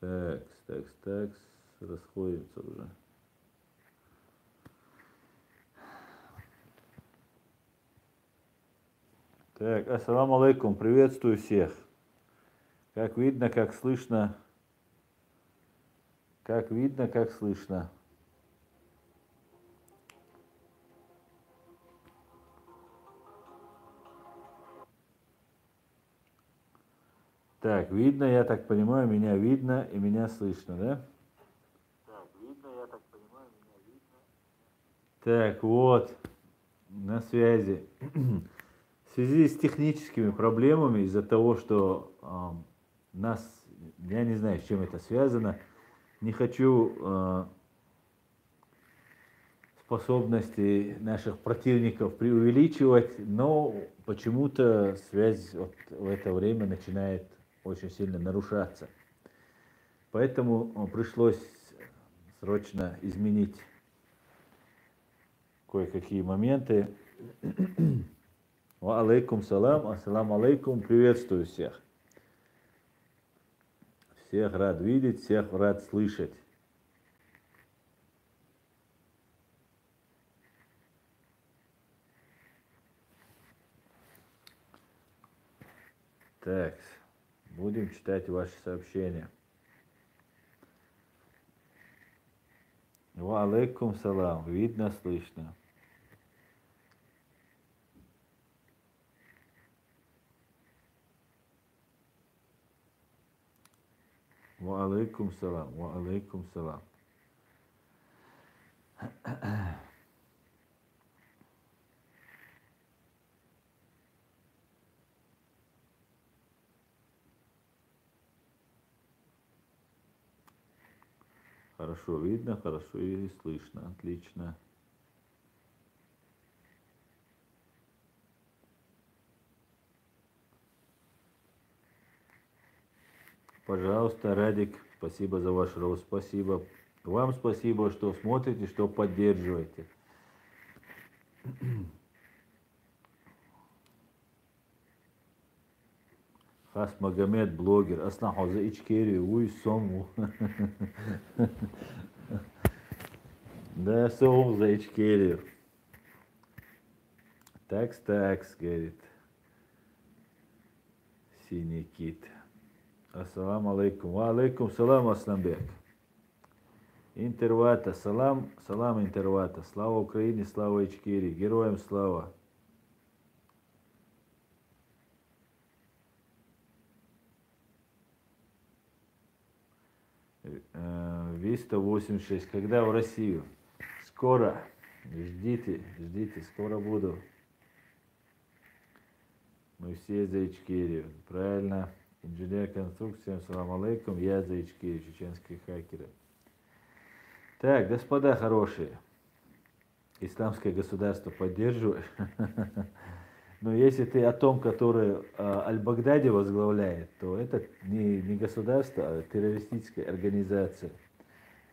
Так, расходится уже. Так, ассаламу алейкум, приветствую всех. Как видно, как слышно. Как видно, как слышно. Так, видно, я так понимаю, меня видно и меня слышно, да? Так, видно, я так понимаю, меня видно. Так, вот, на связи. В связи с техническими проблемами, из-за того, что нас, я не знаю, с чем это связано, не хочу способности наших противников преувеличивать, но почему-то связь вот в это время начинает очень сильно нарушаться. Поэтому пришлось срочно изменить кое-какие моменты. Ва алейкум салам, ассаламу алейкум, приветствую всех. Всех рад видеть, всех рад слышать. Так, будем читать ваши сообщения. Ва алейкум салам, видно, слышно. Ва алейкум салам, ва алейкум салам. Хорошо видно, хорошо и слышно, отлично. Пожалуйста, Радик, спасибо за ваш рост, спасибо. Вам спасибо, что смотрите, что поддерживаете. Хас Магомед, блогер, Аснаху за Ичкери, уй сому. Да, сому за Ичкери. Такс, говорит. Синий кит. Ассаламу алейкум. Ва алейкум салам, Асламбек. Интервата, салам, салам Интервата. Слава Украине, слава Ичкери. Героям слава. Виста 86. Когда в Россию? Скоро. Ждите, скоро буду. Мы все за Ичкерию. Правильно. Инженер конструкции, ассаламу алейкум. Я за Ичкерию, чеченские хакеры. Так, господа хорошие. Исламское государство поддерживаешь? Но если ты о том, который Аль-Багдади возглавляет, то это не государство, а террористическая организация.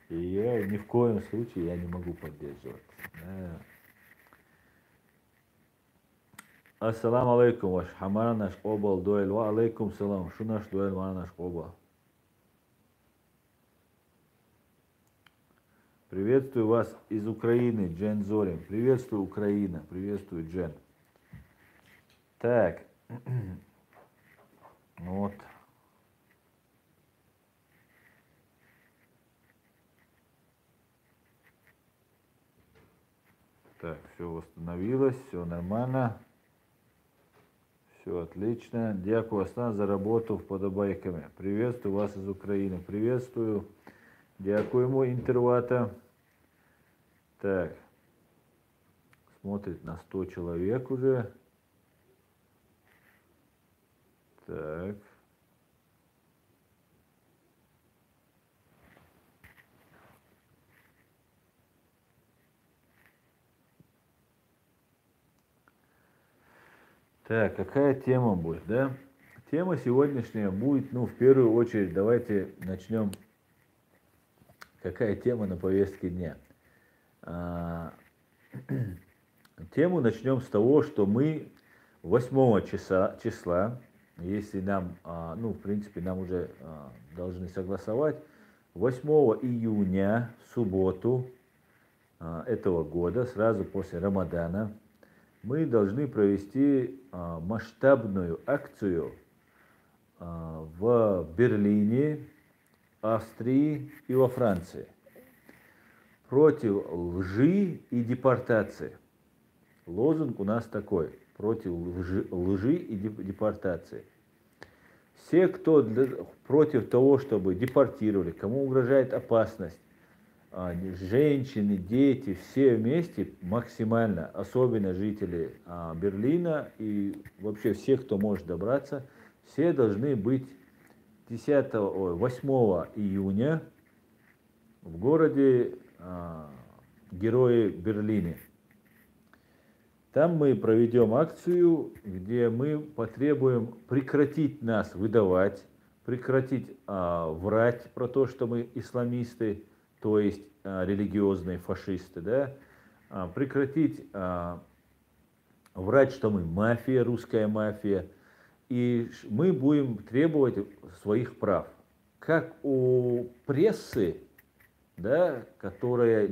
И я ни в коем случае я не могу поддерживать. Да. Ассаламу алейкум, ваш хамара наш обал дуэль. Ва алейкум салам. Шу наш дуэль, ва наш обал. Приветствую вас из Украины, Джен Зорин. Приветствую, Украина. Приветствую, Джен. Так. Вот. Так, все восстановилось, все нормально. Все отлично. Дякую Аслан за работу вподобайками. Приветствую вас из Украины. Приветствую. Дякуємо Интервата. Так. Смотрит на 100 человек уже. Так. Так, какая тема будет, да? Тема сегодняшняя будет, в первую очередь, давайте начнем. Какая тема на повестке дня? Тему начнем с того, что мы 8 числа если нам, ну, в принципе, нам уже должны согласовать, 8 июня, в субботу этого года, сразу после Рамадана, мы должны провести масштабную акцию в Берлине, Австрии и во Франции против лжи и депортации. Лозунг у нас такой: против лжи и депортации. Все, кто против того, чтобы депортировали, кому угрожает опасность, женщины, дети, все вместе максимально, особенно жители Берлина и вообще все, кто может добраться, все должны быть 8 июня в городе Герои Берлине. Там мы проведем акцию, где мы потребуем прекратить нас выдавать, прекратить врать про то, что мы исламисты, то есть религиозные фашисты, да? Прекратить врать, что мы мафия, русская мафия, и мы будем требовать своих прав. Как у прессы, да, которая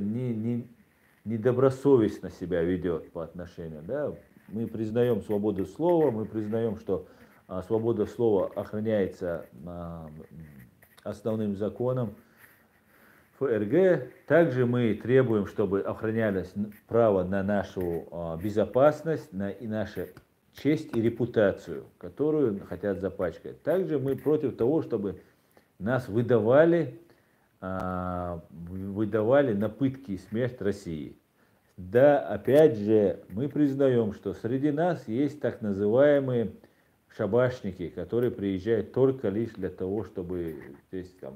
недобросовестно себя ведет по отношению, да, мы признаем свободу слова, мы признаем, что свобода слова охраняется основным законом ФРГ. Также мы требуем, чтобы охранялось право на нашу безопасность, и нашу честь и репутацию, которую хотят запачкать. Также мы против того, чтобы нас выдавали на пытки и смерть России. Да, опять же, мы признаем, что среди нас есть так называемые шабашники, которые приезжают только лишь для того, чтобы здесь там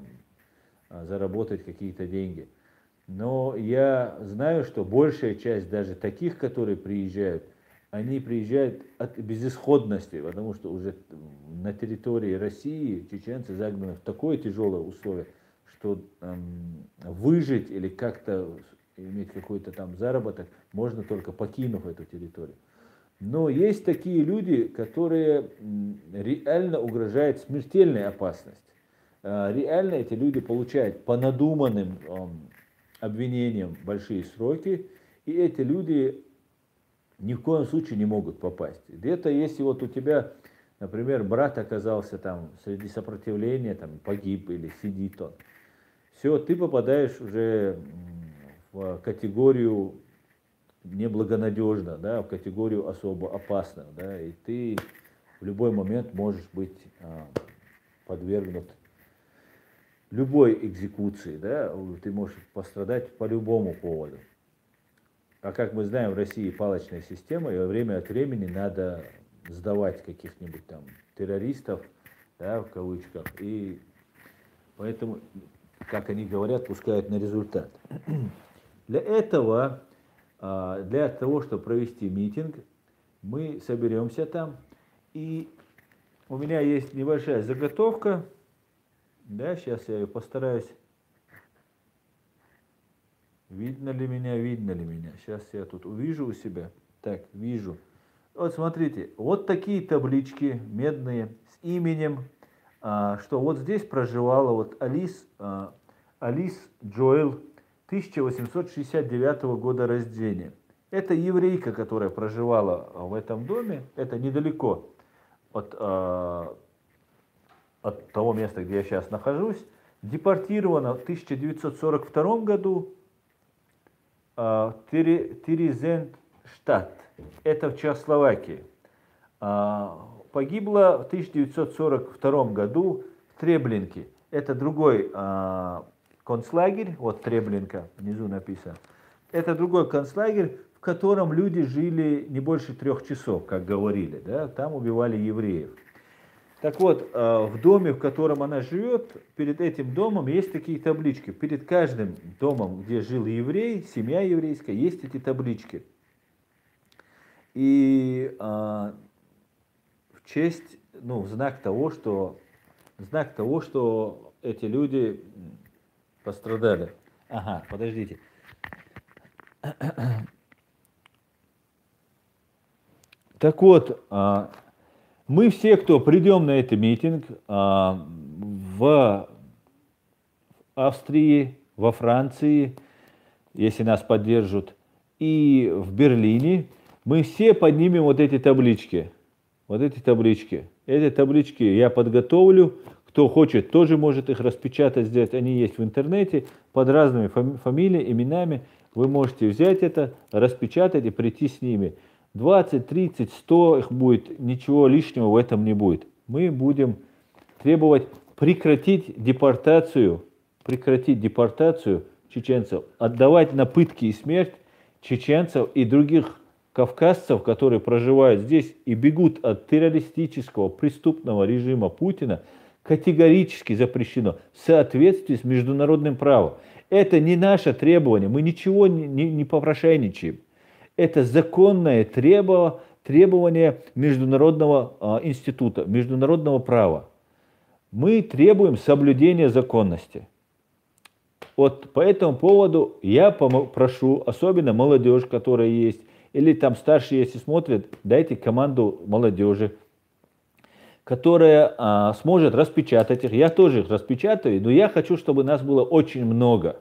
заработать какие-то деньги. Но я знаю, что большая часть даже таких, которые приезжают, они приезжают от безысходности, потому что уже на территории России чеченцы загнаны в такое тяжелое условие, что выжить или как-то иметь какой-то там заработок можно только покинув эту территорию. Но есть такие люди, которые реально угрожают смертельная опасность. Реально эти люди получают по надуманным обвинениям большие сроки, и эти люди ни в коем случае не могут попасть. Где-то если вот у тебя, например, брат оказался там среди сопротивления, там погиб или сидит он, все, ты попадаешь уже в категорию неблагонадежно, да, в категорию особо опасно, да, и ты в любой момент можешь быть подвергнут любой экзекуции, да, ты можешь пострадать по любому поводу. А как мы знаем, в России палочная система, и время от времени надо сдавать каких-нибудь там террористов, да, в кавычках, и поэтому, как они говорят, пускают на результат. Для этого, для того, чтобы провести митинг, мы соберемся там, и у меня есть небольшая заготовка, да, сейчас я ее постараюсь. Видно ли меня, видно ли меня? Сейчас я тут увижу у себя. Так, вижу. Вот смотрите, вот такие таблички медные с именем, что вот здесь проживала вот Алис Джоэл, 1869 года рождения. Это еврейка, которая проживала в этом доме, это недалеко от того места, где я сейчас нахожусь, депортирована в 1942 году в Терезинштадт, это в Чехословакии. Погибла в 1942 году в Треблинке, это другой концлагерь, вот Треблинка, внизу написано. Это другой концлагерь, в котором люди жили не больше 3 часов, как говорили, да? Там убивали евреев. Так вот, в доме, в котором она живет, перед этим домом есть такие таблички. Перед каждым домом, где жил еврей, семья еврейская, есть эти таблички. И в честь, ну, в знак того, что эти люди пострадали. Ага, подождите. Так вот, Мы все, кто придем на этот митинг в Австрии, во Франции, если нас поддержат, и в Берлине, мы все поднимем вот эти таблички. Вот эти таблички. Эти таблички я подготовлю. Кто хочет, тоже может их распечатать, сделать. Они есть в интернете под разными фамилиями, именами. Вы можете взять это, распечатать и прийти с ними. 20, 30, 100 их будет, ничего лишнего в этом не будет. Мы будем требовать прекратить депортацию чеченцев, отдавать на пытки и смерть чеченцев и других кавказцев, которые проживают здесь и бегут от террористического преступного режима Путина, категорически запрещено в соответствии с международным правом. Это не наше требование, мы ничего не попрошайничаем. Это законное требование международного института, международного права. Мы требуем соблюдения законности. Вот по этому поводу я прошу, особенно молодежь, которая есть, или там старшие, если смотрят, дайте команду молодежи, которая сможет распечатать их. Я тоже их распечатаю, но я хочу, чтобы нас было очень много.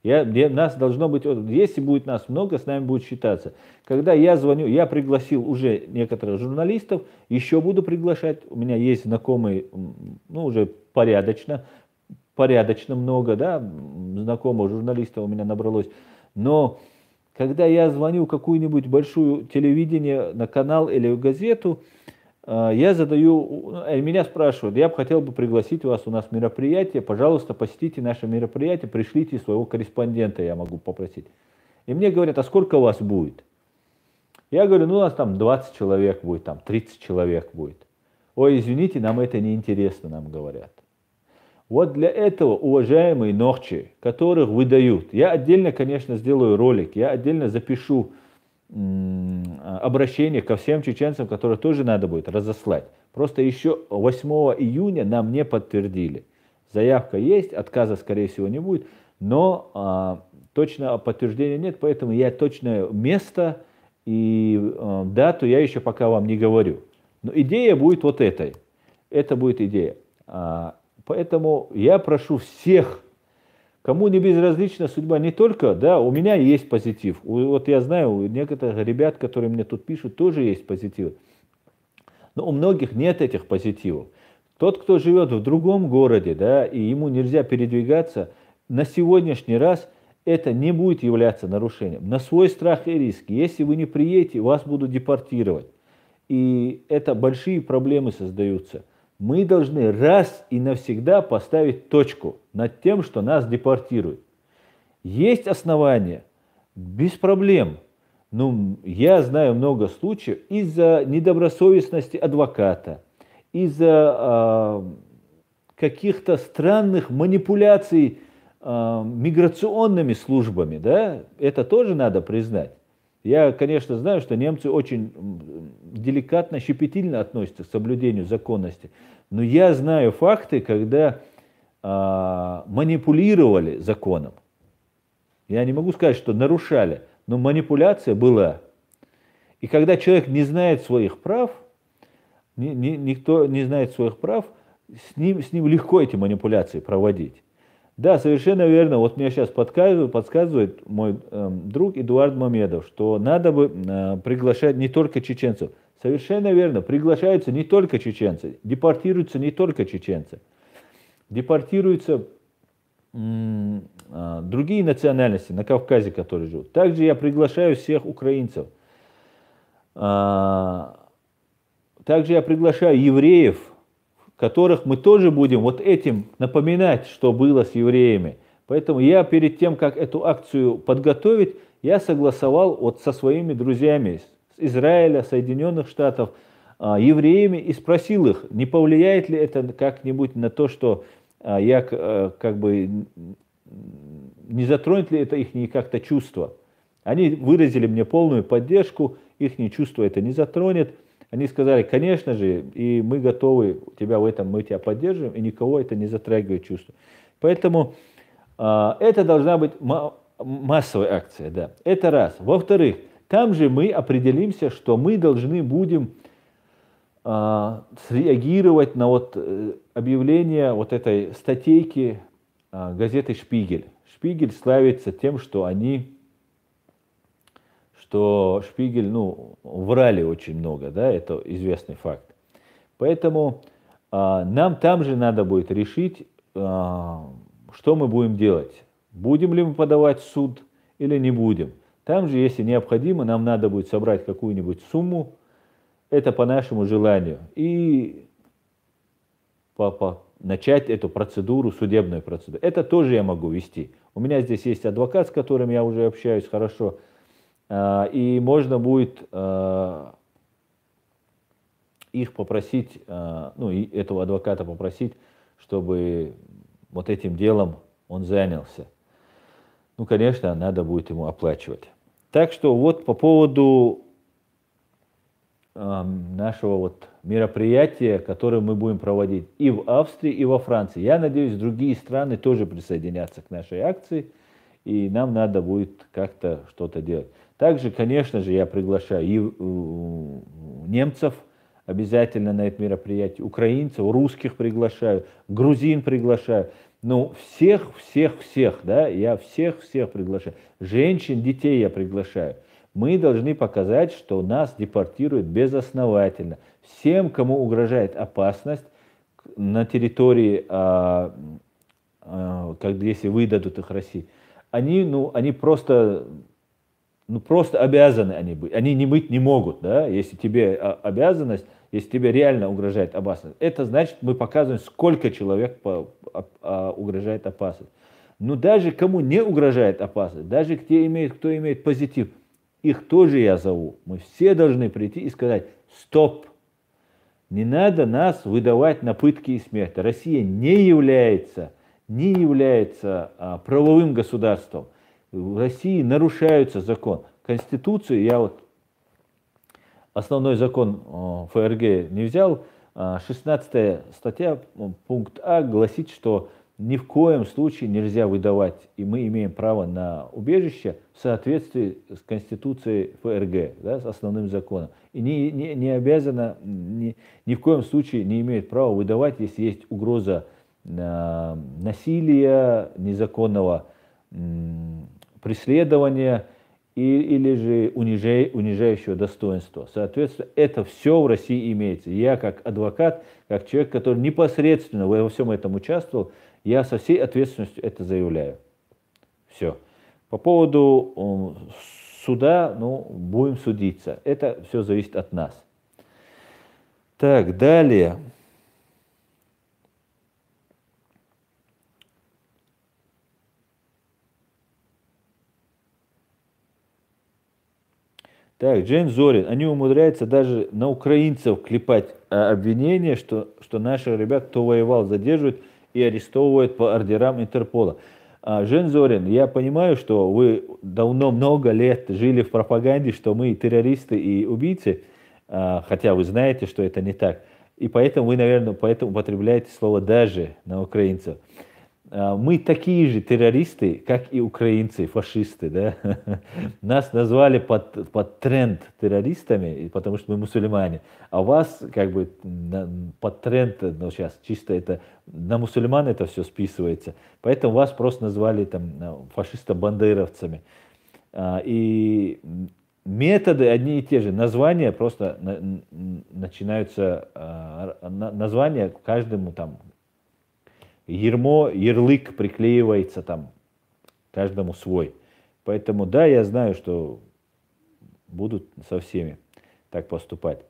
Нас должно быть, если будет нас много, с нами будет считаться. Когда я звоню, я пригласил уже некоторых журналистов, еще буду приглашать. У меня есть знакомые, уже порядочно много, да, знакомых журналистов у меня набралось. Но когда я звоню в какую-нибудь большую телевидение, на канал или в газету, я меня спрашивают, я бы хотел пригласить вас, у нас мероприятие, пожалуйста, посетите наше мероприятие, пришлите своего корреспондента, я могу попросить. И мне говорят, а сколько у вас будет? Я говорю, у нас там 20 человек будет, там 30 человек будет. Ой, извините, нам это не интересно, нам говорят. Вот для этого, уважаемые нохчи, которых выдают, я отдельно, конечно, сделаю ролик, я отдельно запишу обращение ко всем чеченцам, которые тоже надо будет разослать. Просто еще 8 июня нам не подтвердили. Заявка есть, отказа, скорее всего, не будет, но точно подтверждения нет, поэтому я точное место и дату я еще пока вам не говорю. Но идея будет вот этой. Это будет идея. Поэтому я прошу всех, кому не безразлична судьба, не только, да, у меня есть позитив. Вот я знаю, у некоторых ребят, которые мне тут пишут, тоже есть позитив. Но у многих нет этих позитивов. Тот, кто живет в другом городе, да, и ему нельзя передвигаться, на сегодняшний раз это не будет являться нарушением. На свой страх и риск. Если вы не приедете, вас будут депортировать. И это большие проблемы создаются. Мы должны раз и навсегда поставить точку над тем, что нас депортируют. Есть основания, без проблем. Но я знаю много случаев из-за недобросовестности адвоката, из-за каких-то странных манипуляций миграционными службами. Да? Это тоже надо признать. Я, конечно, знаю, что немцы очень деликатно, щепетильно относятся к соблюдению законности. Но я знаю факты, когда манипулировали законом. Я не могу сказать, что нарушали, но манипуляция была. И когда человек не знает своих прав, никто не знает своих прав, с ним легко эти манипуляции проводить. Да, совершенно верно. Вот мне сейчас подсказывает мой друг Эдуард Мамедов, что надо бы приглашать не только чеченцев. Совершенно верно. Приглашаются не только чеченцы. Депортируются не только чеченцы. Депортируются другие национальности на Кавказе, которые живут. Также я приглашаю всех украинцев. Также я приглашаю евреев, которых мы тоже будем вот этим напоминать, что было с евреями. Поэтому я перед тем, как эту акцию подготовить, я согласовал вот со своими друзьями с Израиля, Соединенных Штатов, евреями и спросил их, не повлияет ли это как-нибудь на то, что я как бы не затронет ли это их как-то чувства. Они выразили мне полную поддержку, их чувство это не затронет. Они сказали, конечно же, и мы готовы тебя в этом, мы тебя поддерживаем, и никого это не затрагивает чувство. Поэтому это должна быть массовая акция, да. Это раз. Во-вторых, там же мы определимся, что мы должны будем среагировать на объявление этой статейки газеты «Шпигель». «Шпигель» славится тем, что «Шпигель», врали очень много, да, это известный факт. Поэтому нам там же надо будет решить, что мы будем делать. Будем ли мы подавать в суд или не будем. Там же, если необходимо, нам надо будет собрать какую-нибудь сумму, это по нашему желанию, и начать эту процедуру, судебную процедуру. Это тоже я могу вести. У меня здесь есть адвокат, с которым я уже общаюсь хорошо, и можно будет их попросить, и этого адвоката попросить, чтобы этим делом он занялся. Конечно, надо будет ему оплачивать. Так что по поводу нашего мероприятия, которое мы будем проводить и в Австрии, и во Франции. Я надеюсь, другие страны тоже присоединятся к нашей акции, и нам надо будет как-то что-то делать. Также, конечно же, я приглашаю и немцев обязательно на это мероприятие, украинцев, русских приглашаю, грузин приглашаю. Всех, да, я всех приглашаю. Женщин, детей я приглашаю. Мы должны показать, что нас депортируют безосновательно. Всем, кому угрожает опасность на территории, если выдадут их России, они просто обязаны они быть. Они не быть не могут, да, если тебе обязанность, если тебе реально угрожает опасность. Это значит, мы показываем, сколько человек угрожает опасность. Даже кому не угрожает опасность, даже кто имеет позитив, их тоже я зову. Мы все должны прийти и сказать: стоп, не надо нас выдавать на пытки и смерть. Россия не является правовым государством. В России нарушается закон. Конституцию, основной закон ФРГ не взял, 16 статья, пункт А, гласит, что ни в коем случае нельзя выдавать, и мы имеем право на убежище в соответствии с Конституцией ФРГ, да, с основным законом. И не обязана, ни в коем случае не имеет права выдавать, если есть угроза насилия, незаконного преследования или же унижающего достоинства. Соответственно, это все в России имеется. Я как адвокат, как человек, который непосредственно во всем этом участвовал, я со всей ответственностью это заявляю. Все. По поводу суда, будем судиться. Это все зависит от нас. Так, далее. Так, Джейн Зорин, они умудряются даже на украинцев клепать обвинения, что наших ребят, кто воевал, задерживают и арестовывают по ордерам Интерпола. Жен Зорин, я понимаю, что вы давно, много лет жили в пропаганде, что мы террористы и убийцы, хотя вы знаете, что это не так. И поэтому вы, наверное, употребляете слово «даже» на украинцев. Мы такие же террористы, как и украинцы, фашисты. Да? Нас назвали под тренд террористами, потому что мы мусульмане. А вас под тренд, сейчас чисто это на мусульман это все списывается. Поэтому вас просто назвали фашисто-бандеровцами. И методы одни и те же. Названия просто начинаются, названия каждому ярлык приклеивается каждому свой. Поэтому да, я знаю, что будут со всеми так поступать.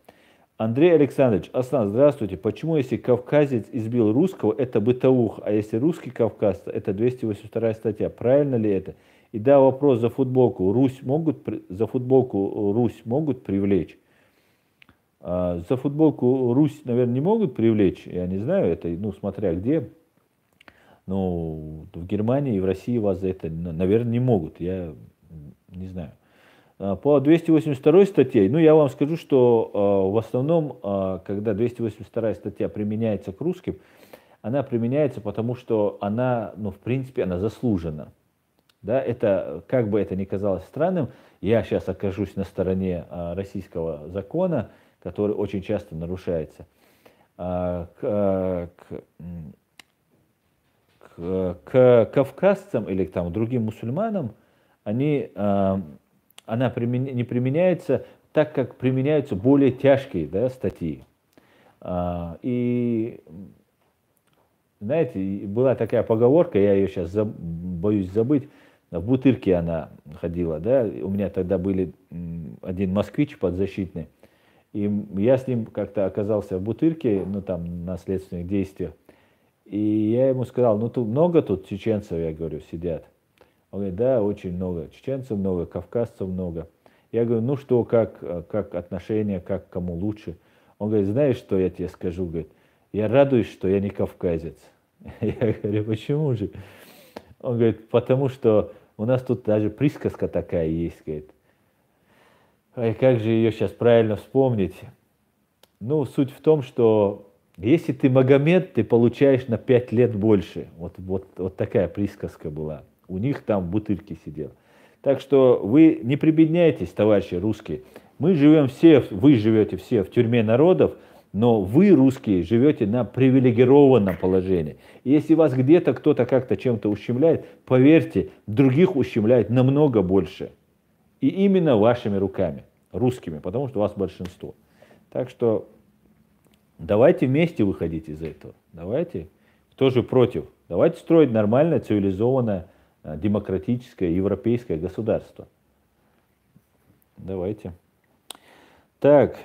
Андрей Александрович, Аслан, здравствуйте. Почему, если кавказец избил русского, это бытовуха, а если русский кавказца, это 282 статья? Правильно ли это? И да, вопрос за футболку. Русь могут привлечь? За футболку Русь, наверное, не могут привлечь. Я не знаю, это, смотря где. В Германии и в России вас за это, наверное, не могут. Я не знаю. По 282 статье, я вам скажу, что в основном, когда 282 статья применяется к русским, она применяется потому, что она, в принципе, она заслужена. Да, это, как бы это ни казалось странным, я сейчас окажусь на стороне российского закона, который очень часто нарушается. К кавказцам или к другим мусульманам она не применяется так, как применяются более тяжкие, да, статьи. И, знаете, была такая поговорка, я ее сейчас боюсь забыть, в Бутырке она ходила, да, у меня тогда были один москвич подзащитный, и я с ним как-то оказался в Бутырке, ну там на следственных действиях, и я ему сказал, ну тут много тут чеченцев, я говорю, сидят. Он говорит, да, очень много, чеченцев много, кавказцев много. Я говорю, ну что, как отношения, как кому лучше? Он говорит, знаешь, что я тебе скажу? Говорит, я радуюсь, что я не кавказец. Я говорю, почему же? Он говорит, потому что у нас тут даже присказка такая есть, говорит. А как же ее сейчас правильно вспомнить? Ну, суть в том, что если ты Магомед, ты получаешь на 5 лет больше. Вот такая присказка была. У них там в Бутырке сидел. Так что вы не прибедняйтесь, товарищи русские. Мы живем все, вы живете все в тюрьме народов, но вы, русские, живете на привилегированном положении. И если вас где-то кто-то как-то чем-то ущемляет, поверьте, других ущемляет намного больше. И именно вашими руками, русскими, потому что вас большинство. Так что давайте вместе выходить из этого. Давайте. Кто же против? Давайте строить нормальное, цивилизованное, демократическое, европейское государство. Давайте. Так.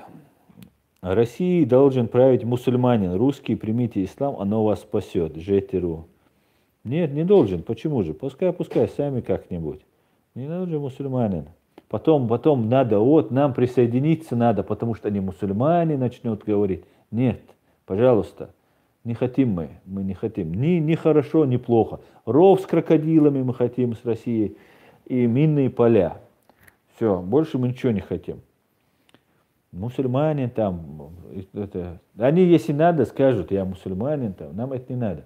Россией должен править мусульманин. Русские, примите ислам, оно вас спасет. ЖТРУ. Нет, не должен. Почему же? Пускай сами как-нибудь. Не должен мусульманин. Потом надо, нам присоединиться надо, потому что они мусульмане начнут говорить. Нет, пожалуйста, не хотим мы не хотим. Ни хорошо, ни плохо. Ров с крокодилами мы хотим с Россией и минные поля. Все, больше мы ничего не хотим. Мусульмане там, они, если надо, скажут, я мусульманин, там, нам это не надо.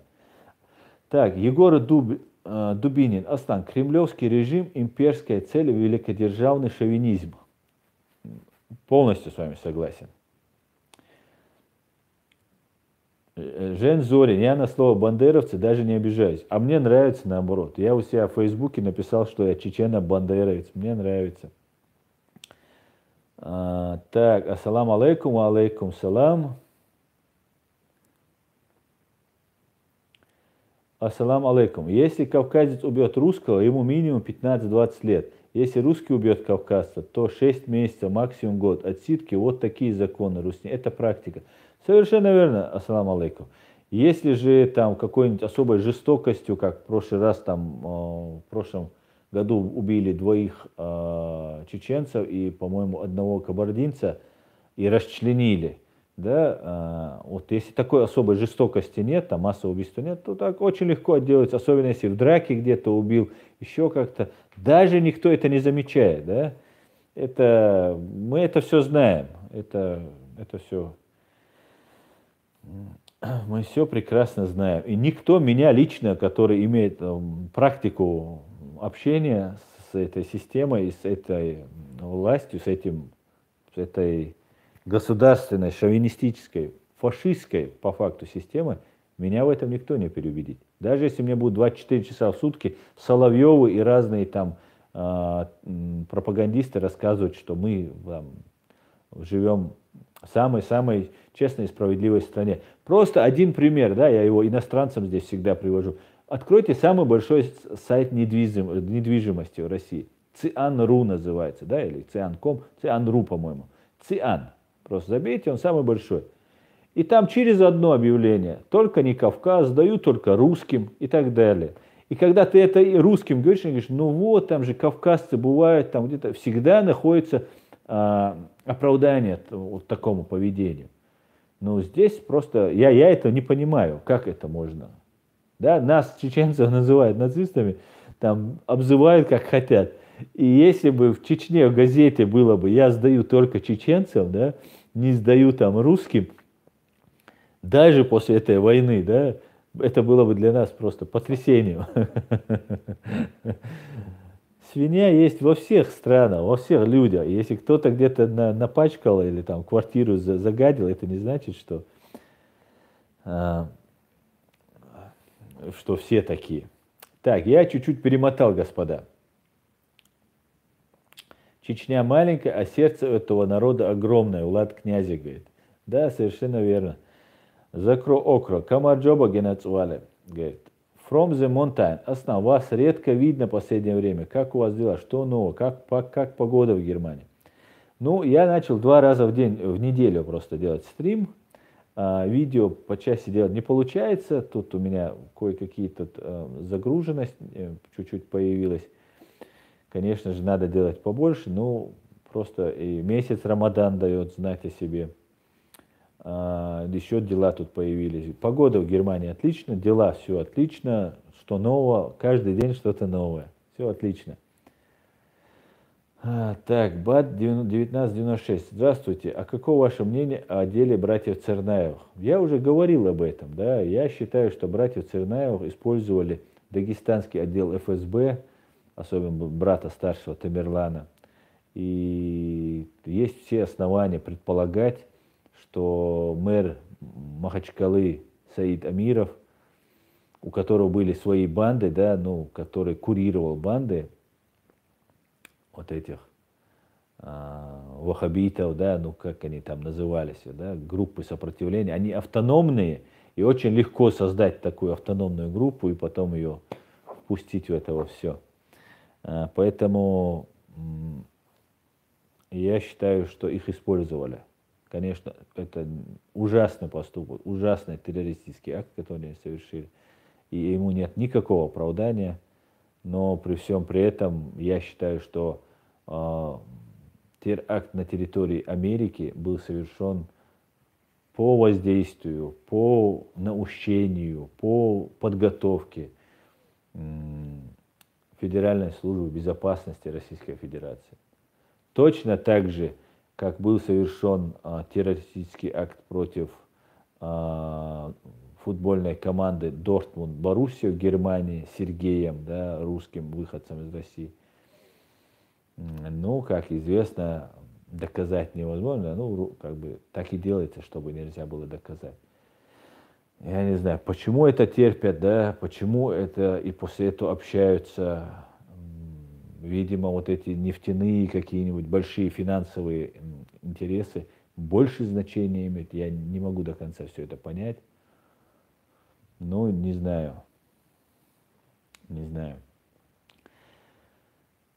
Так, Егор Дубинин, Аслан, кремлевский режим, имперская цель, великодержавный шовинизм. Полностью с вами согласен. Жен Зорин, я на слово бандеровцы даже не обижаюсь, а мне нравится наоборот. Я у себя в Фейсбуке написал, что я чечено-бандеровец, мне нравится. Так, ассаламу алейкум, алейкум салам. Ассаламу алейкум. Если кавказец убьет русского, ему минимум 15-20 лет. Если русский убьет кавказца, то 6 месяцев, максимум год. Отсидки, вот такие законы русни. Это практика. Совершенно верно, ассаламу алейкум. Если же там какой-нибудь особой жестокостью, как в прошлый раз, там, в прошлом году убили 2 чеченцев и, по-моему, 1 кабардинца и расчленили, да, вот если такой особой жестокости нет, там массового убийства нет, то так очень легко отделаться, особенно если в драке где-то убил, еще как-то, даже никто это не замечает, да, мы это все знаем, это все, мы все прекрасно знаем, и никто меня лично, который имеет практику общения с этой системой, с этой властью, с этой государственной, шовинистической, фашистской по факту системы, меня в этом никто не переубедит. Даже если мне будут 24 часа в сутки Соловьевы и разные там пропагандисты рассказывать, что мы живем в самой честной и справедливой стране. Просто один пример, да, я его иностранцам здесь всегда привожу. Откройте самый большой сайт недвижимости в России. Циан.ру называется, да, или Циан.ком, Циан.ру, по-моему. Циан. Просто забейте, он самый большой. И там через одно объявление, только не Кавказ, даю только русским и так далее. И когда ты это русским говоришь, они говорят, ну вот, там же кавказцы бывают, там где-то всегда находится оправдание вот такому поведению. Но здесь просто, я это не понимаю, как это можно. Да, нас, чеченцев, называют нацистами, там обзывают как хотят. И если бы в Чечне в газете было бы, я сдаю только чеченцам, да, не сдаю там русским, даже после этой войны, да, это было бы для нас просто потрясением. свинья есть во всех странах, во всех людях. Если кто-то где-то напачкал или там квартиру загадил, это не значит, а, что все такие. Так, я чуть-чуть перемотал, господа. Чечня маленькая, а сердце этого народа огромное, Влад Князев говорит. Да, совершенно верно. Закро окро, камарджоба генацвале, говорит. From the mountain. Основа, вас редко видно в последнее время. Как у вас дела? Что нового? Как погода в Германии? Ну, я начал 2 раза в неделю просто делать стрим. Видео по части делать не получается. Тут у меня кое-какие тут загруженность чуть-чуть появилась. Конечно же, надо делать побольше, но просто и месяц Рамадан дает знать о себе. Еще дела тут появились. Погода в Германии отлично, дела все отлично. Что нового? Каждый день что-то новое. Все отлично. Так, БАТ 1996. Здравствуйте. А какое ваше мнение о деле братьев Цернаевых? Я уже говорил об этом, да. Я считаю, что братьев Цернаевых использовали дагестанский отдел ФСБ, особенно брата старшего Тамерлана. И есть все основания предполагать, что мэр Махачкалы Саид Амиров, у которого были свои банды, да, ну, который курировал банды вот этих ваххабитов, да, ну, как они там назывались, да, группы сопротивления, они автономные, и очень легко создать такую автономную группу и потом ее впустить в это во все. Поэтому я считаю, что их использовали. Конечно, это ужасный поступок, ужасный террористический акт, который они совершили. И ему нет никакого оправдания. Но при всем при этом я считаю, что теракт на территории Америки был совершен по воздействию, по наущению, по подготовке Федеральной службы безопасности Российской Федерации. Точно так же, как был совершен террористический акт против футбольной команды Дортмунд-Боруссия в Германии Сергеем, да, русским выходцем из России. Ну, как известно, доказать невозможно, ну, как бы так и делается, чтобы нельзя было доказать. Я не знаю, почему это терпят, да, почему это и после этого общаются. Видимо, вот эти нефтяные какие-нибудь большие финансовые интересы больше значения имеют. Я не могу до конца все это понять. Ну, не знаю. Не знаю.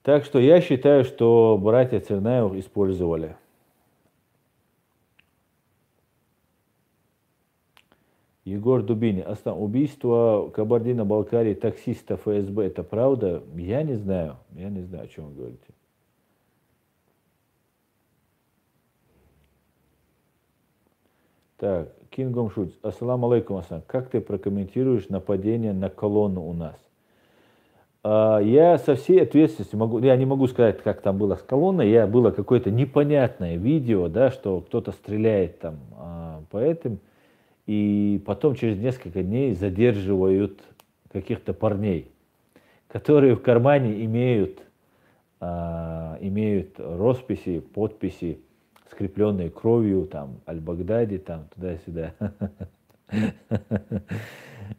Так что я считаю, что братья Цернаевых использовали. Егор Дубини. Убийство Кабардино-Балкарии таксиста ФСБ, это правда? Я не знаю. Я не знаю, о чем вы говорите. Так, Кингом Шульц. Ассаламу алейкум, Асан. Как ты прокомментируешь нападение на колонну у нас? Я со всей ответственностью могу, я не могу сказать, как там было с колонной, было какое-то непонятное видео, да, что кто-то стреляет там по этим, и потом через несколько дней задерживают каких-то парней, которые в кармане имеют росписи, подписи, скрепленные кровью, там, Аль-Багдади, там, туда-сюда.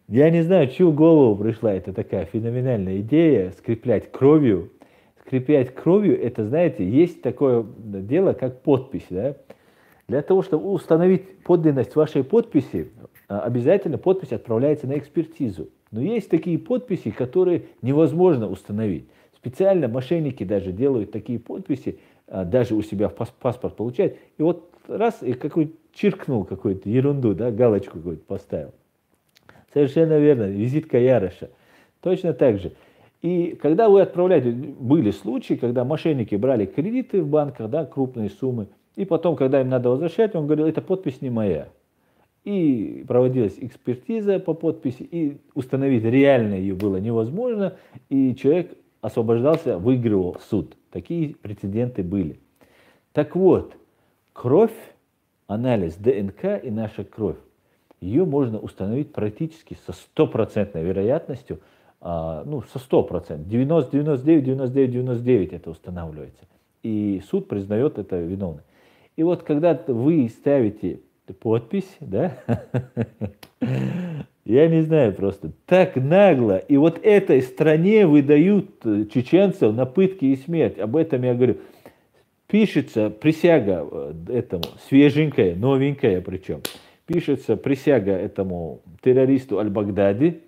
Я не знаю, чью голову пришла эта такая феноменальная идея скреплять кровью. Скреплять кровью, это, знаете, есть такое дело, как подпись, да? Для того, чтобы установить подлинность вашей подписи, обязательно подпись отправляется на экспертизу. Но есть такие подписи, которые невозможно установить. Специально мошенники даже делают такие подписи, даже у себя в паспорт получают. И вот раз, и какой-то чиркнул какую-то ерунду, да, галочку какую-то поставил. Совершенно верно, визитка Яроша. Точно так же. И когда вы отправляете, были случаи, когда мошенники брали кредиты в банках, да, крупные суммы, и потом, когда им надо возвращать, он говорил, эта подпись не моя. И проводилась экспертиза по подписи, и установить реально ее было невозможно, и человек освобождался, выигрывал суд. Такие прецеденты были. Так вот, кровь, анализ ДНК и наша кровь, ее можно установить практически со 100% вероятностью ну, со 100%, 90, 99, 99, 99 это устанавливается. И суд признает это виновным. И вот когда вы ставите подпись, да, я не знаю просто, так нагло, и вот этой стране выдают чеченцев на пытки и смерть, об этом я говорю. Пишется присяга этому, свеженькая, новенькая причем, пишется присяга этому террористу Аль-Багдади,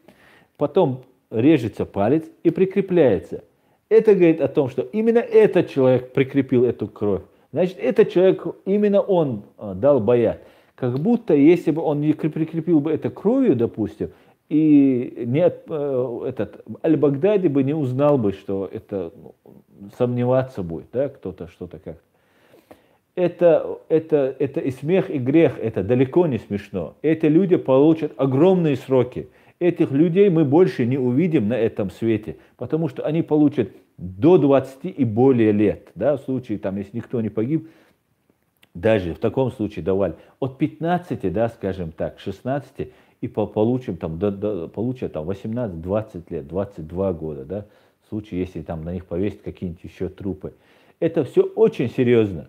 потом режется палец и прикрепляется. Это говорит о том, что именно этот человек прикрепил эту кровь. Значит, этот человек, именно он дал баят. Как будто, если бы он не прикрепил бы это кровью, допустим, и этот Аль-Багдади бы не узнал бы, что это сомневаться будет, да, кто-то что-то как-то. Это и смех, и грех, это далеко не смешно. Эти люди получат огромные сроки. Этих людей мы больше не увидим на этом свете, потому что они получат до 20 и более лет, да, в случае, там, если никто не погиб, даже в таком случае давали от 15, да, скажем так, 16 и получим там, получат там 18-20 лет, 22 года, да, в случае, если там на них повесить какие-нибудь еще трупы. Это все очень серьезно.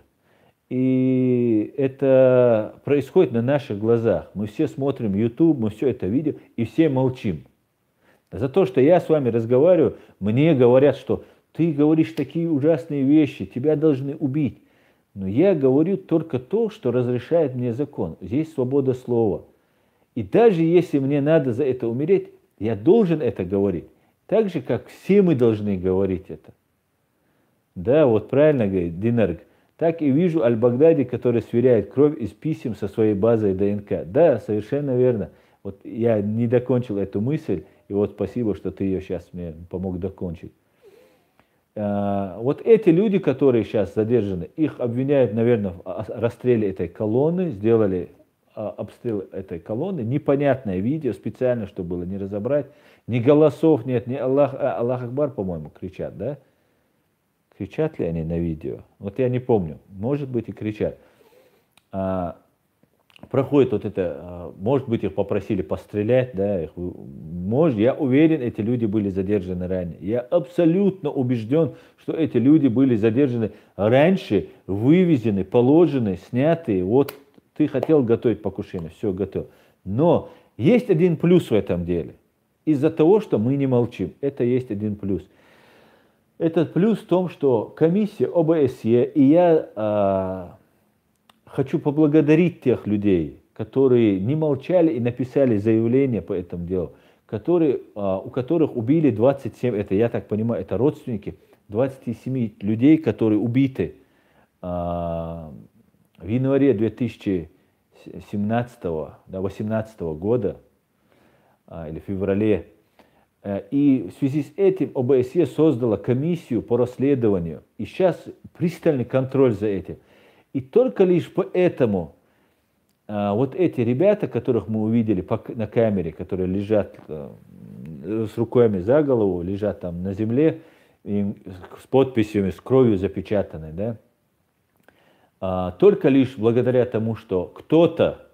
И это происходит на наших глазах. Мы все смотрим YouTube, мы все это видим и все молчим. За то, что я с вами разговариваю, мне говорят, что ты говоришь такие ужасные вещи, тебя должны убить. Но я говорю только то, что разрешает мне закон. Здесь свобода слова. И даже если мне надо за это умереть, я должен это говорить. Так же, как все мы должны говорить это. Да, вот правильно говорит Динарг. Так и вижу Аль-Багдади, который сверяет кровь из писем со своей базой ДНК. Да, совершенно верно. Вот я не докончил эту мысль, и вот спасибо, что ты ее сейчас мне помог докончить. Вот эти люди, которые сейчас задержаны, их обвиняют, наверное, в расстреле этой колонны, сделали обстрел этой колонны, непонятное видео, специально, чтобы было не разобрать, ни голосов нет, ни Аллах Акбар, по-моему, кричат, да? Кричат ли они на видео? Вот я не помню, может быть и кричат. Проходит вот это, может быть, их попросили пострелять, да, может, я уверен, эти люди были задержаны ранее. Я абсолютно убежден, что эти люди были задержаны раньше, вывезены, положены, сняты. Вот ты хотел готовить покушение, все, готов. Но есть один плюс в этом деле. Из-за того, что мы не молчим, это есть один плюс. Этот плюс в том, что комиссия ОБСЕ, и я хочу поблагодарить тех людей, которые не молчали и написали заявление по этому делу, у которых убили 27, это я так понимаю, это родственники 27 людей, которые убиты в январе 2018 года или феврале. И в связи с этим ОБСЕ создала комиссию по расследованию. И сейчас пристальный контроль за этим. И только лишь поэтому вот эти ребята, которых мы увидели на камере, которые лежат с руками за голову, лежат там на земле, с подписями, с кровью запечатанной, да, только лишь благодаря тому, что кто-то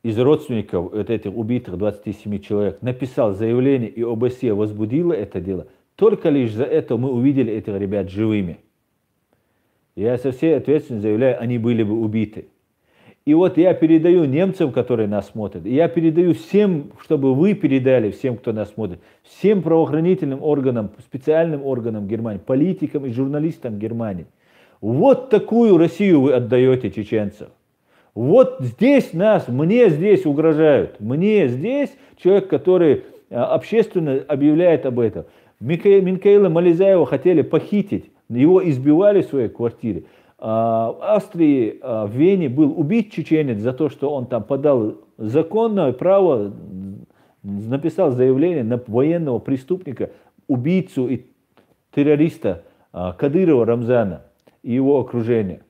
из родственников вот этих убитых 27 человек написал заявление, и ОБСЕ возбудило это дело, только лишь за это мы увидели этих ребят живыми. Я со всей ответственностью заявляю, они были бы убиты. И вот я передаю немцам, которые нас смотрят, и я передаю всем, чтобы вы передали всем, кто нас смотрит, всем правоохранительным органам, специальным органам Германии, политикам и журналистам Германии. Вот такую Россию вы отдаете чеченцев. Вот здесь мне здесь угрожают. Мне здесь человек, который общественно объявляет об этом. Минкаила Мализаева хотели похитить, его избивали в своей квартире. В Австрии, в Вене был убит чеченец за то, что он там подал законное право, написал заявление на военного преступника, убийцу и террориста Кадырова Рамзана и его окружение.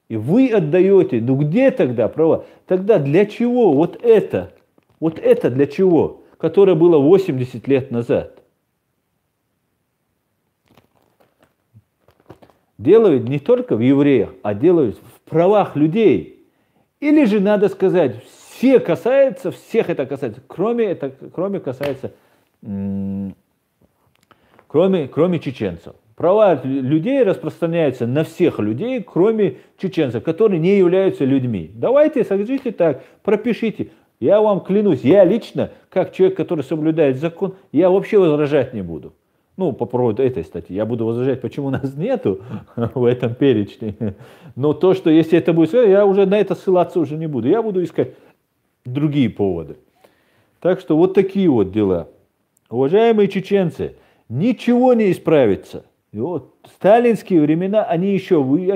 И вы отдаете, ну где тогда право? Тогда для чего вот это для чего, которое было 80 лет назад? Делают не только в евреях, а делают в правах людей. Или же надо сказать, всех это касается, кроме касается кроме чеченцев. Права людей распространяются на всех людей, кроме чеченцев, которые не являются людьми. Давайте, скажите так, пропишите. Я вам клянусь, я лично, как человек, который соблюдает закон, я вообще возражать не буду. Ну, по поводу этой статьи. Я буду возражать, почему нас нету в этом перечне. Но то, что если это будет, я уже на это ссылаться уже не буду. Я буду искать другие поводы. Так что вот такие вот дела. Уважаемые чеченцы, ничего не исправится. И вот сталинские времена, они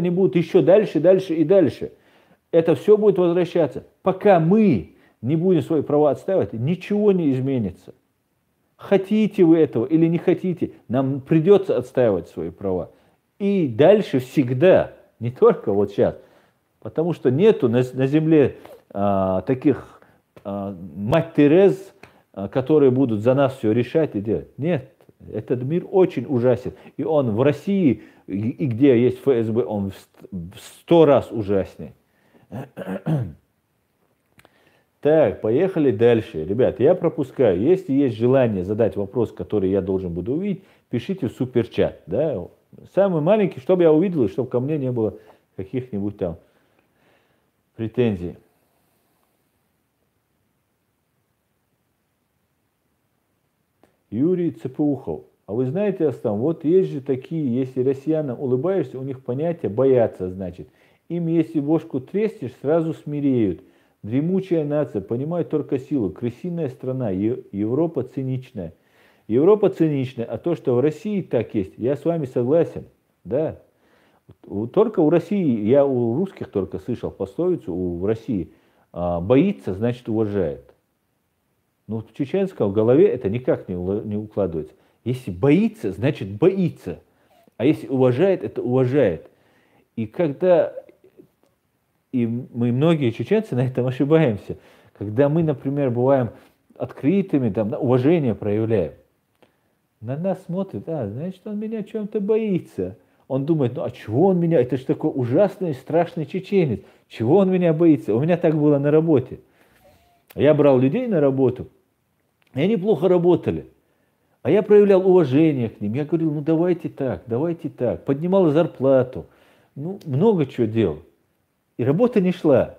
будут еще дальше, дальше и дальше. Это все будет возвращаться. Пока мы не будем свои права отстаивать, ничего не изменится. Хотите вы этого или не хотите, нам придется отстаивать свои права. И дальше всегда, не только вот сейчас, потому что нету на земле таких мать Терез, которые будут за нас все решать и делать. Нет, этот мир очень ужасен. И он в России, и где есть ФСБ, он в 100 раз ужаснее. Так, поехали дальше. Ребят, я пропускаю. Если есть желание задать вопрос, который я должен буду увидеть, пишите в суперчат. Да? Самый маленький, чтобы я увидел, и чтобы ко мне не было каких-нибудь там претензий. Юрий Цепоухов. А вы знаете, Астам, вот есть же такие, если россиянам улыбаешься, у них понятие бояться, значит. Им, если бошку треснешь, сразу смиреют. Дремучая нация, понимает только силу. Крысиная страна, Европа циничная. Европа циничная, а то, что в России так есть, я с вами согласен. Да. Только у России, я у русских только слышал пословицу, в России боится, значит уважает. Но в чеченском голове это никак не укладывается. Если боится, значит боится. А если уважает, это уважает. И когда... И мы, многие чеченцы, на этом ошибаемся. Когда мы, например, бываем открытыми, там, уважение проявляем. На нас смотрит, значит, он меня чем-то боится. Он думает, а чего он меня, это же такой ужасный, страшный чеченец. Чего он меня боится? У меня так было на работе. Я брал людей на работу, и они плохо работали. А я проявлял уважение к ним. Я говорил, давайте так. Поднимал зарплату. Много чего делал. И работа не шла.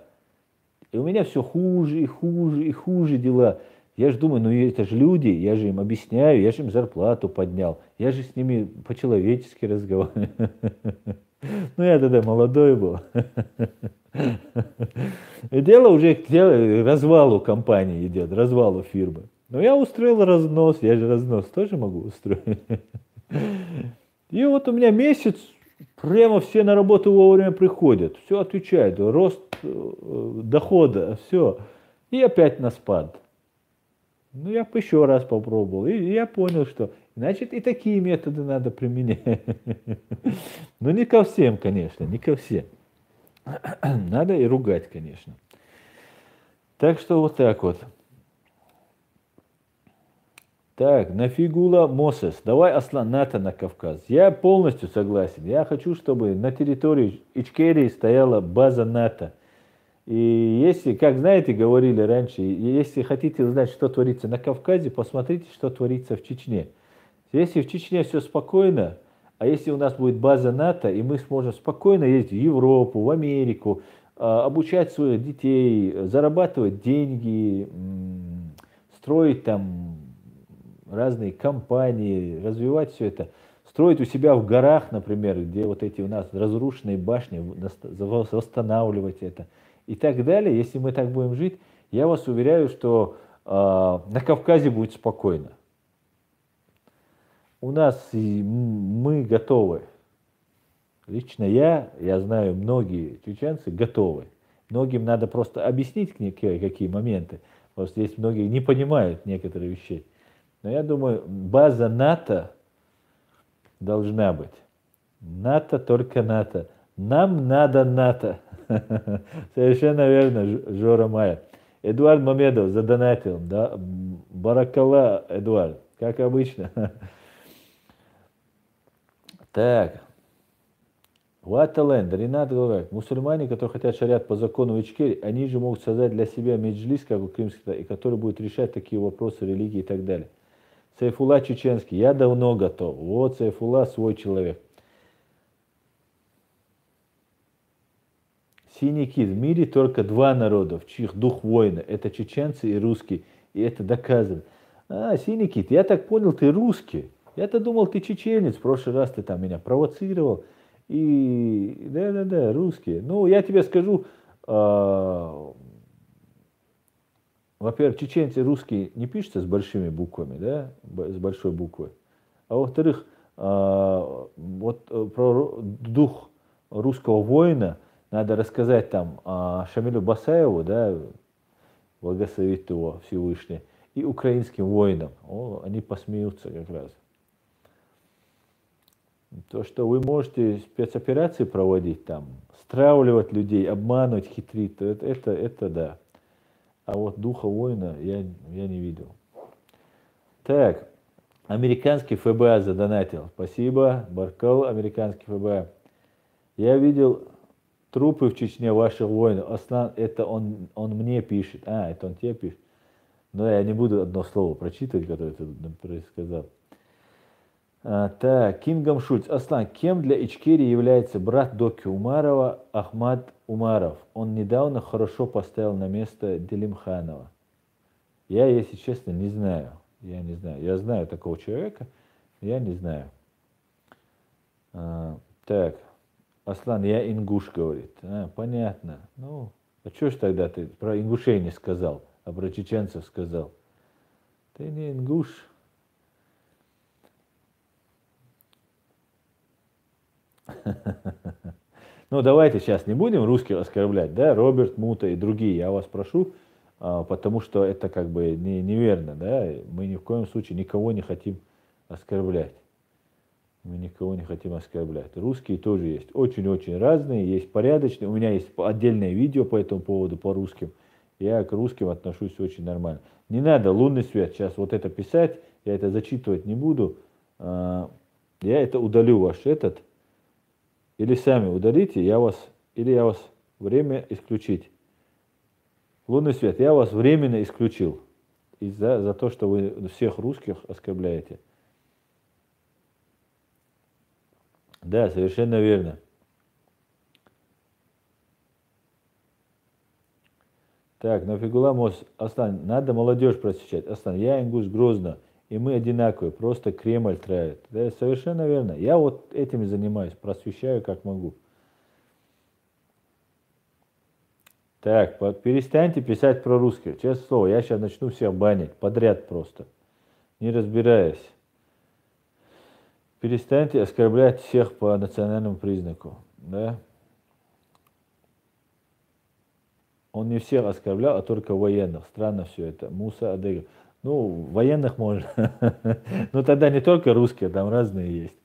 И у меня все хуже и хуже и хуже дела. Я же думаю, это же люди, я же им объясняю, я же им зарплату поднял. Я же с ними по-человечески разговариваю. Я тогда молодой был. И дело уже к развалу компании идет, развалу фирмы. Но я устроил разнос, я же разнос тоже могу устроить. И вот у меня месяц, прямо все на работу вовремя приходят, все отвечают, рост дохода, все. И опять на спад. Я еще раз попробовал, и я понял, что, значит, и такие методы надо применять. Но не ко всем, конечно, не ко всем. Надо и ругать, конечно. Так что вот так вот. Так, Нафигула Мосес. Давай Аслан НАТО на Кавказ. Я полностью согласен. Я хочу, чтобы на территории Ичкерии стояла база НАТО. И если, как знаете, говорили раньше, если хотите узнать, что творится на Кавказе, посмотрите, что творится в Чечне. Если в Чечне все спокойно, а если у нас будет база НАТО, и мы сможем спокойно ездить в Европу, в Америку, обучать своих детей, зарабатывать деньги, строить там разные компании, развивать все это, строить у себя в горах, например, где вот эти у нас разрушенные башни, восстанавливать это и так далее. Если мы так будем жить, я вас уверяю, что на Кавказе будет спокойно. У нас мы готовы. Лично я знаю, многие чеченцы готовы. Многим надо просто объяснить какие моменты. Просто есть многие не понимают некоторые вещи. Но я думаю, база НАТО должна быть. НАТО, только НАТО. Нам надо НАТО. Совершенно верно, Жора Майя. Эдуард Мамедов задонатил. Да? Баракалла, Эдуард. Как обычно. Так. Ваталенд, Ренат говорит, мусульмане, которые хотят шариат по закону в Ичкерии, они же могут создать для себя меджлис, как у крымских, и который будет решать такие вопросы религии и так далее. Сайфулла чеченский, я давно готов. Вот Сайфулла свой человек. Синий кит, в мире только два народа, в чьих дух воина. Это чеченцы и русские. И это доказано. А, синий кит, я так понял, ты русский. Я-то думал, ты чеченец. В прошлый раз ты там меня провоцировал. И да, русские. Ну, я тебе скажу, во-первых, чеченцы русские не пишутся с большими буквами, да, с большой буквы. А во-вторых, вот про дух русского воина надо рассказать там Шамилю Басаеву, да, благословит его Всевышний, и украинским воинам. О, они посмеются как раз. То, что вы можете спецоперации проводить там, стравливать людей, обманывать, хитрить, это да. А вот духа воина я не видел. Так, американский ФБА задонатил. Спасибо, Баркал, американский ФБА. Я видел трупы в Чечне ваших воинов. Аслан, это он мне пишет. А, это он тебе пишет. Но я не буду одно слово прочитывать, которое ты сказал. Так, Кингам Шульц. Аслан, кем для Ичкерии является брат Доки Умарова Ахмад Умаров? Он недавно хорошо поставил на место Делимханова. Я, если честно, не знаю. Я не знаю. Я знаю такого человека, я не знаю. Так, Аслан, я ингуш, говорит. Понятно. Ну, а что ж тогда ты про ингушей не сказал, а про чеченцев сказал? Ты не ингуш. Ну, давайте сейчас не будем русских оскорблять, да, Роберт, Мута и другие, я вас прошу, потому что это как бы неверно, да, мы ни в коем случае никого не хотим оскорблять. Мы никого не хотим оскорблять. Русские тоже есть очень-очень разные, есть порядочные, у меня есть отдельное видео по этому поводу, по русским, я к русским отношусь очень нормально. Не надо лунный свет сейчас вот это писать, я это зачитывать не буду, я это удалю ваш этот. Или сами удалите, или я вас время исключить. Лунный свет, я вас временно исключил за то, что вы всех русских оскорбляете. Да, совершенно верно. Так, Нафигула Мос, Аслан, надо молодежь просвещать. Аслан, я ингуш Грозно, и мы одинаковые, просто Кремль травит. Да, совершенно верно. Я вот этим занимаюсь, просвещаю как могу. Так, перестаньте писать про русских. Честное слово, я сейчас начну всех банить, подряд просто, не разбираясь. Перестаньте оскорблять всех по национальному признаку, да? Он не всех оскорблял, а только военных. Странно все это. Муса Адега. Ну, военных можно. Но тогда не только русские, там разные есть.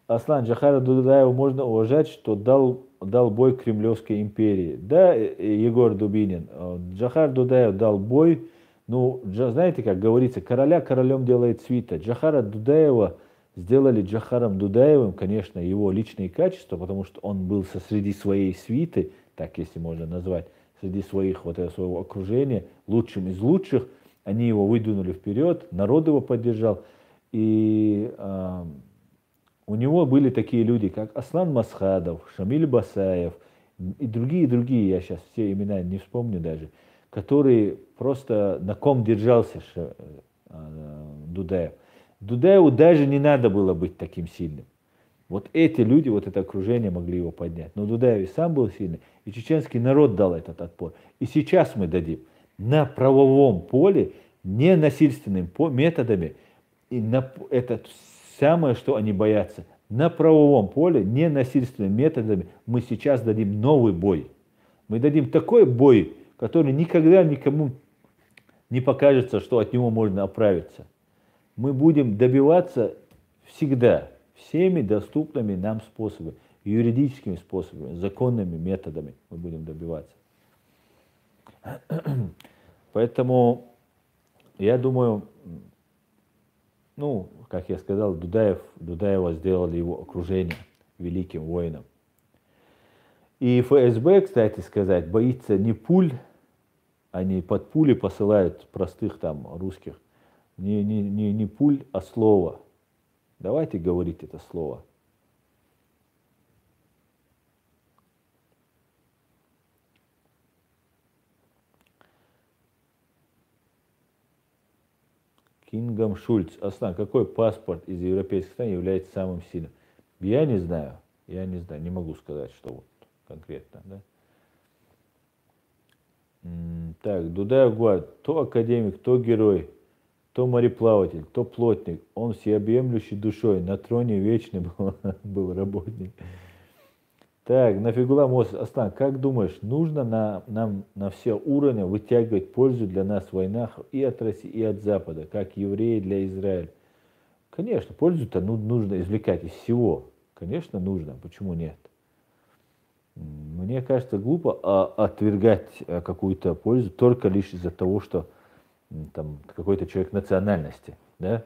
Аслан, Джохара Дудаева можно уважать, что дал бой Кремлевской империи. Да, Егор Дубинин, Джохар Дудаев дал бой. Ну, знаете, как говорится, короля королем делает свита. Джохара Дудаева сделали Джохаром Дудаевым, конечно, его личные качества, потому что он был среди своей свиты, так если можно назвать, среди своего окружения, лучшим из лучших. Они его выдвинули вперед, народ его поддержал. И у него были такие люди, как Аслан Масхадов, Шамиль Басаев и другие, я сейчас все имена не вспомню даже, которые просто на ком держался Дудаев. Дудаеву даже не надо было быть таким сильным. Вот эти люди, вот это окружение могли его поднять. Но Дудаев и сам был сильный, и чеченский народ дал этот отпор. И сейчас мы дадим на правовом поле, не насильственными методами, и это самое, что они боятся. На правовом поле, не насильственными методами, мы сейчас дадим новый бой. Мы дадим такой бой, который никогда никому не покажется, что от него можно оправиться. Мы будем добиваться всегда всеми доступными нам способами, юридическими способами, законными методами мы будем добиваться. Поэтому я думаю, ну, как я сказал, Дудаева сделали его окружение великим воином. И ФСБ, кстати сказать, боится не пуль, они под пули посылают простых там русских, Не пуль, а слово. Давайте говорить это слово. Кингом Шульц. Аслан, какой паспорт из европейских стран является самым сильным? Я не знаю, не могу сказать, что вот конкретно, да. Так, Дудаев говорит, то академик, то герой, то мореплаватель, то плотник, он всеобъемлющий душой, на троне вечный был работник. Так, Нафигула Мос, Аслан, как думаешь, нужно нам на все уровни вытягивать пользу для нас в войнах и от России, и от Запада, как евреи для Израиля? Конечно, пользу-то нужно извлекать из всего. Конечно, нужно. Почему нет? Мне кажется, глупо отвергать какую-то пользу только лишь из-за того, что там какой-то человек национальности. Да?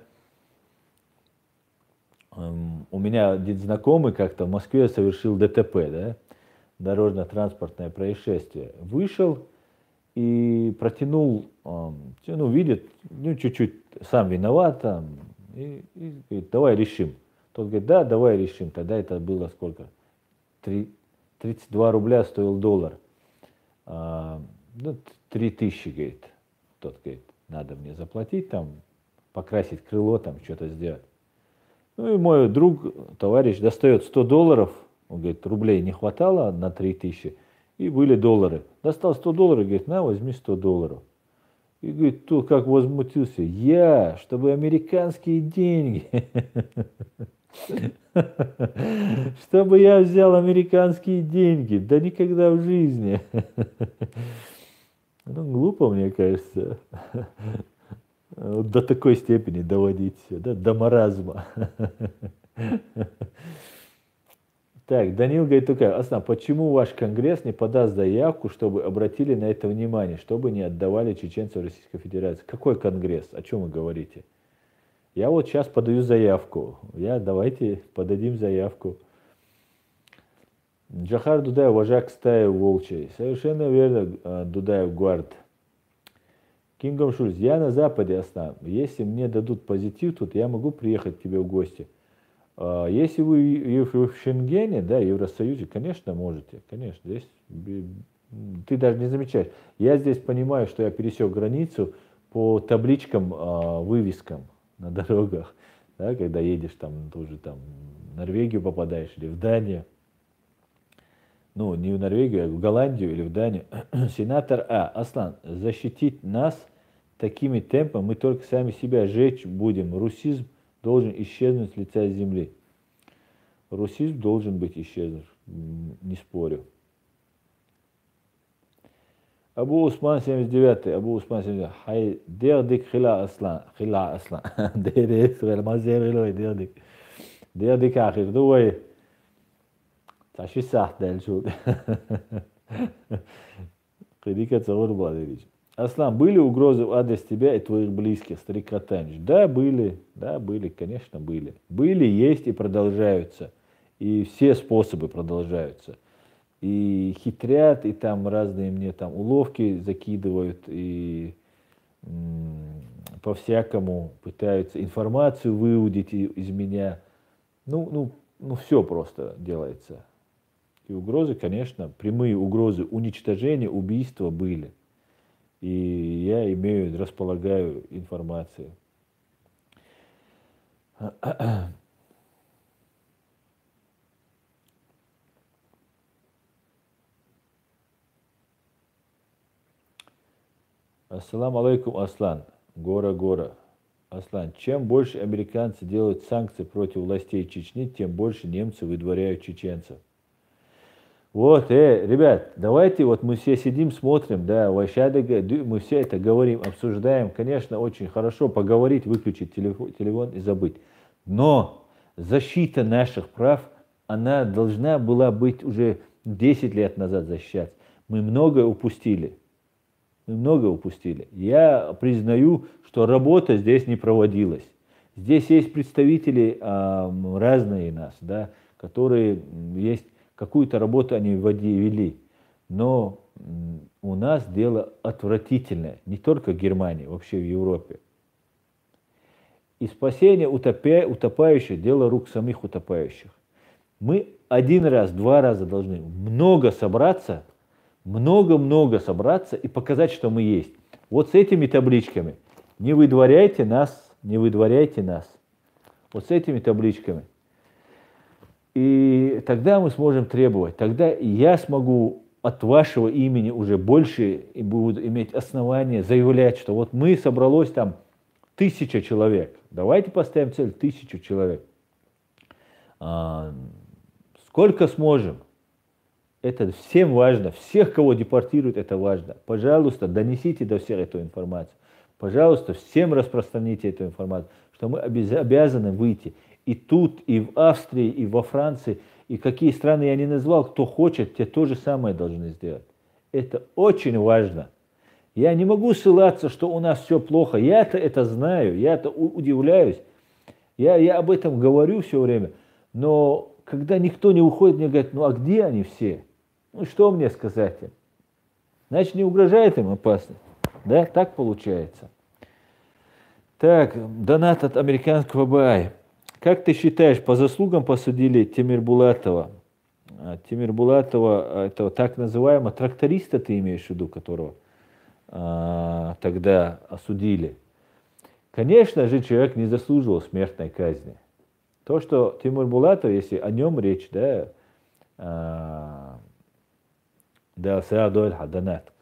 У меня один знакомый как-то в Москве совершил ДТП, да? Дорожно-транспортное происшествие. Вышел и протянул, видит, чуть-чуть сам виноват, там, и говорит, давай решим. Тот говорит, да, давай решим. Тогда это было сколько? 32 рубля стоил доллар. 3000, говорит. Тот говорит, надо мне заплатить, там, покрасить крыло, там, что-то сделать. Ну и мой друг, товарищ, достает $100. Он говорит, рублей не хватало на 3000, и были доллары. Достал $100, говорит, на, возьми $100. И говорит, тут как возмутился, чтобы американские деньги, чтобы я взял американские деньги, да никогда в жизни. Ну, глупо, мне кажется, до такой степени доводить все, да, до маразма. Так, Данил говорит такая, Аслан, почему ваш конгресс не подаст заявку, чтобы обратили на это внимание, чтобы не отдавали чеченцев Российской Федерации? Какой конгресс? О чем вы говорите? Я вот сейчас подаю заявку. Давайте подадим заявку. Джахар Дудаев, вожак стаи волчьей. Совершенно верно, Дудаев Гуард. Кингом Шульц, я на Западе, Аслан. Если мне дадут позитив тут, я могу приехать к тебе в гости. Если вы в Шенгене, да, Евросоюзе, конечно, можете. Конечно, здесь ты даже не замечаешь. Я здесь понимаю, что я пересек границу по табличкам, вывескам на дорогах. Да, когда едешь там тоже там в Норвегию попадаешь или в Данию. Ну, не в Норвегию, а в Голландию или в Данию. Сенатор Аслан, защитить нас такими темпами мы только сами себя жечь будем. Русизм должен исчезнуть с лица земли. Русизм должен быть исчезнут, не спорю. Абу Усман 79, Абу Усман 79. Хай дердик хила Аслан. Дердик, мазер дердик. Дердик ахир, дуай. Таши сах дальше. Критика Цаур Владимирович. Аслан, были угрозы в адрес тебя и твоих близких, старик Катанич? Да, были, конечно, были. Были, есть и продолжаются. И все способы продолжаются. И хитрят, и там разные мне там уловки закидывают, и по-всякому пытаются информацию выудить из меня. Ну, все просто делается. И угрозы, конечно, прямые угрозы уничтожения, убийства были. И я располагаю информацией. Ассаламу алейкум, Аслан. Гора. Аслан, чем больше американцы делают санкции против властей Чечни, тем больше немцы выдворяют чеченцев. Вот, ребят, давайте вот мы все сидим, смотрим, да, мы все это говорим, обсуждаем. Конечно, очень хорошо поговорить, выключить телефон и забыть. Но защита наших прав, она должна была быть уже 10 лет назад защищаться. Мы многое упустили. Я признаю, что работа здесь не проводилась. Здесь есть представители разные нас, да, которые есть какую-то работу они вели. Но у нас дело отвратительное, не только в Германии, вообще в Европе. И спасение утопающих – дело рук самих утопающих. Мы один раз, два раза должны много собраться и показать, что мы есть. Вот с этими табличками. Не выдворяйте нас, не выдворяйте нас. Вот с этими табличками. И тогда мы сможем требовать. Тогда я смогу от вашего имени уже больше и буду иметь основания заявлять, что вот мы собралось там 1000 человек. Давайте поставим цель 1000 человек. Сколько сможем. Это всем важно. Всех, кого депортируют, это важно. Пожалуйста, донесите до всех эту информацию. Пожалуйста, всем распространите эту информацию, что мы обязаны выйти. И тут, и в Австрии, и во Франции, и какие страны я не назвал, кто хочет, те то же самое должны сделать. Это очень важно. Я не могу ссылаться, что у нас все плохо. Я-то это знаю, я-то удивляюсь. Я об этом говорю все время. Но когда никто не уходит, мне говорят, ну а где они все? Ну что мне сказать им? Значит, не угрожает им опасность. Да, так получается. Так, донат от американского Баая. Как ты считаешь, по заслугам посадили Тимирбулатова? Тимирбулатова, этого так называемого тракториста ты имеешь в виду, которого тогда осудили? Конечно же, человек не заслуживал смертной казни. То, что Тимур Булатов, если о нем речь, да, донат.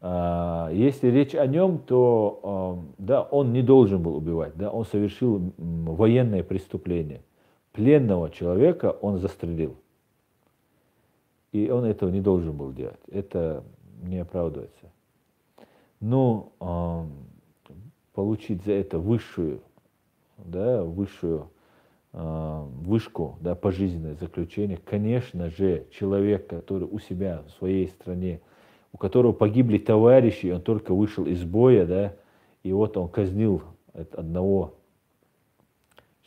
Если речь о нем, то да, он не должен был убивать, да, он совершил военное преступление. Пленного человека он застрелил. И он этого не должен был делать. Это не оправдывается. Но получить за это высшую вышку, да, пожизненное заключение, конечно же, человек, который у себя в своей стране, у которого погибли товарищи, он только вышел из боя, да, и вот он казнил одного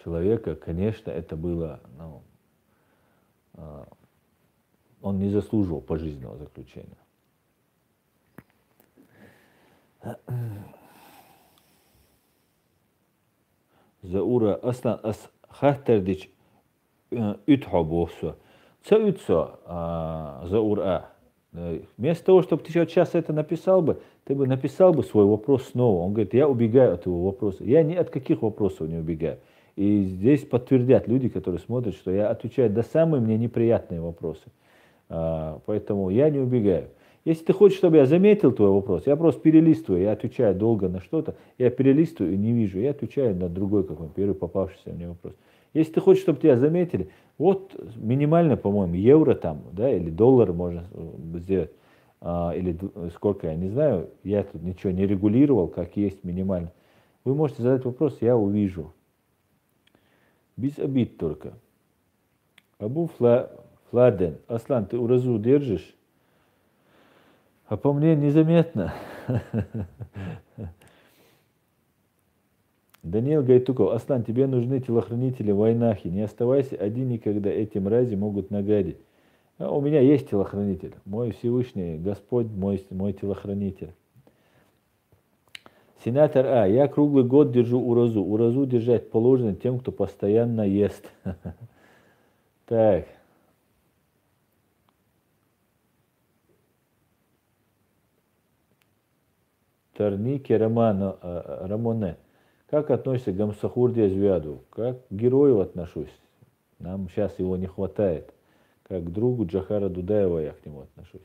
человека, конечно, это было, он не заслуживал пожизненного заключения. Заура Аслан Хахтердич Ютхо болса. Це Ютсо Заура. Вместо того, чтобы ты сейчас это написал бы, ты бы написал бы свой вопрос снова. Он говорит, я убегаю от его вопроса. Я ни от каких вопросов не убегаю. И здесь подтвердят люди, которые смотрят, что я отвечаю на самые мне неприятные вопросы. Поэтому я не убегаю. Если ты хочешь, чтобы я заметил твой вопрос, я просто перелистываю, я отвечаю долго на что-то, я перелистываю и не вижу, я отвечаю на другой какой-нибудь первый попавшийся мне вопрос. Если ты хочешь, чтобы тебя заметили, вот минимально, по-моему, евро там, да, или доллар можно сделать, или сколько, я не знаю, я тут ничего не регулировал, как есть минимально. Вы можете задать вопрос, я увижу. Без обид только. Абу Фладен, Аслан, ты уразу держишь? А по мне незаметно. Даниил Гайтуков, Аслан, тебе нужны телохранители в войнахе. Не оставайся один никогда, эти мрази могут нагадить. У меня есть телохранитель. Мой Всевышний Господь, мой телохранитель. Сенатор А. Я круглый год держу уразу. Уразу держать положено тем, кто постоянно ест. Так. Тарники Рамоне. Как относишься к Гамсахурде Звяду? Как к герою отношусь. Нам сейчас его не хватает. Как к другу Джахара Дудаева я к нему отношусь.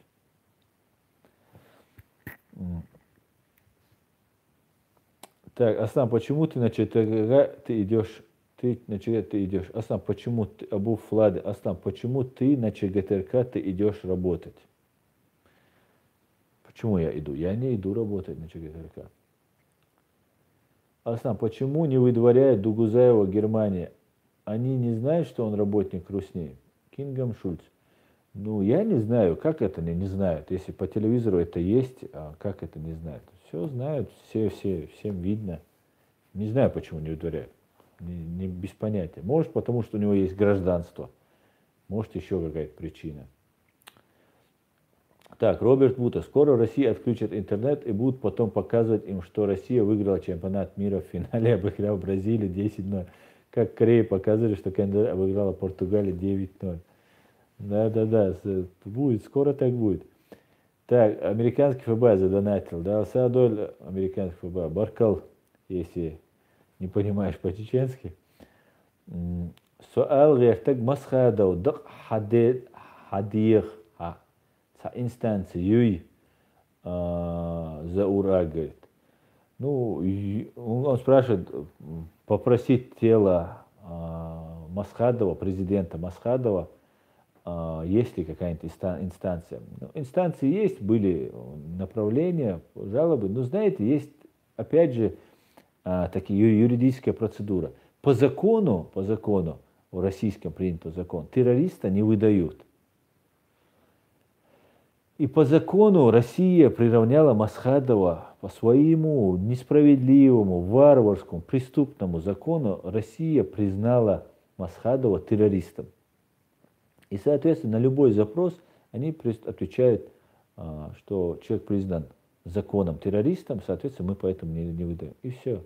Так, Аслан, почему ты на ЧТГ ты идешь? Ты на ЧГТ ты идешь. Аслан, почему ты, Абу Флады, Аслан, почему ты на ЧГТРК ты идешь работать? Почему я иду? Я не иду работать на ЧГТРК. Аслан, почему не выдворяют Дугузаева Германия? Они не знают, что он работник Русни? Кингам Шульц. Ну, я не знаю, как это не знают. Если по телевизору это есть, а как это не знают? Все знают, всем видно. Не знаю, почему не выдворяют. Не без понятия. Может, потому что у него есть гражданство. Может, еще какая-то причина. Так, Роберт Бута. Скоро Россия отключит интернет и будут потом показывать им, что Россия выиграла чемпионат мира в финале, обыграв Бразилию 10-0. Как Корея показывали, что Канада обыграла Португалию 9-0. Да, будет, скоро так будет. Так, американский ФБ задонатил. Да, Саадоль, американский ФБ. Баркал, если не понимаешь по-чеченски. Суал гертак масхадау дак хадир инстанции юй за ура, говорит. Ну, он спрашивает, попросить тело Масхадова, президента Масхадова, есть ли какая-нибудь инстанция. Ну, инстанции есть, были направления, жалобы, но знаете, есть, опять же, такие юридическая процедура. По закону, в российском принят закон, террориста не выдают. И по закону Россия приравняла Масхадова по своему несправедливому, варварскому, преступному закону. Россия признала Масхадова террористом. И, соответственно, на любой запрос они отвечают, что человек признан законом террористом, соответственно, мы поэтому не выдаем. И все.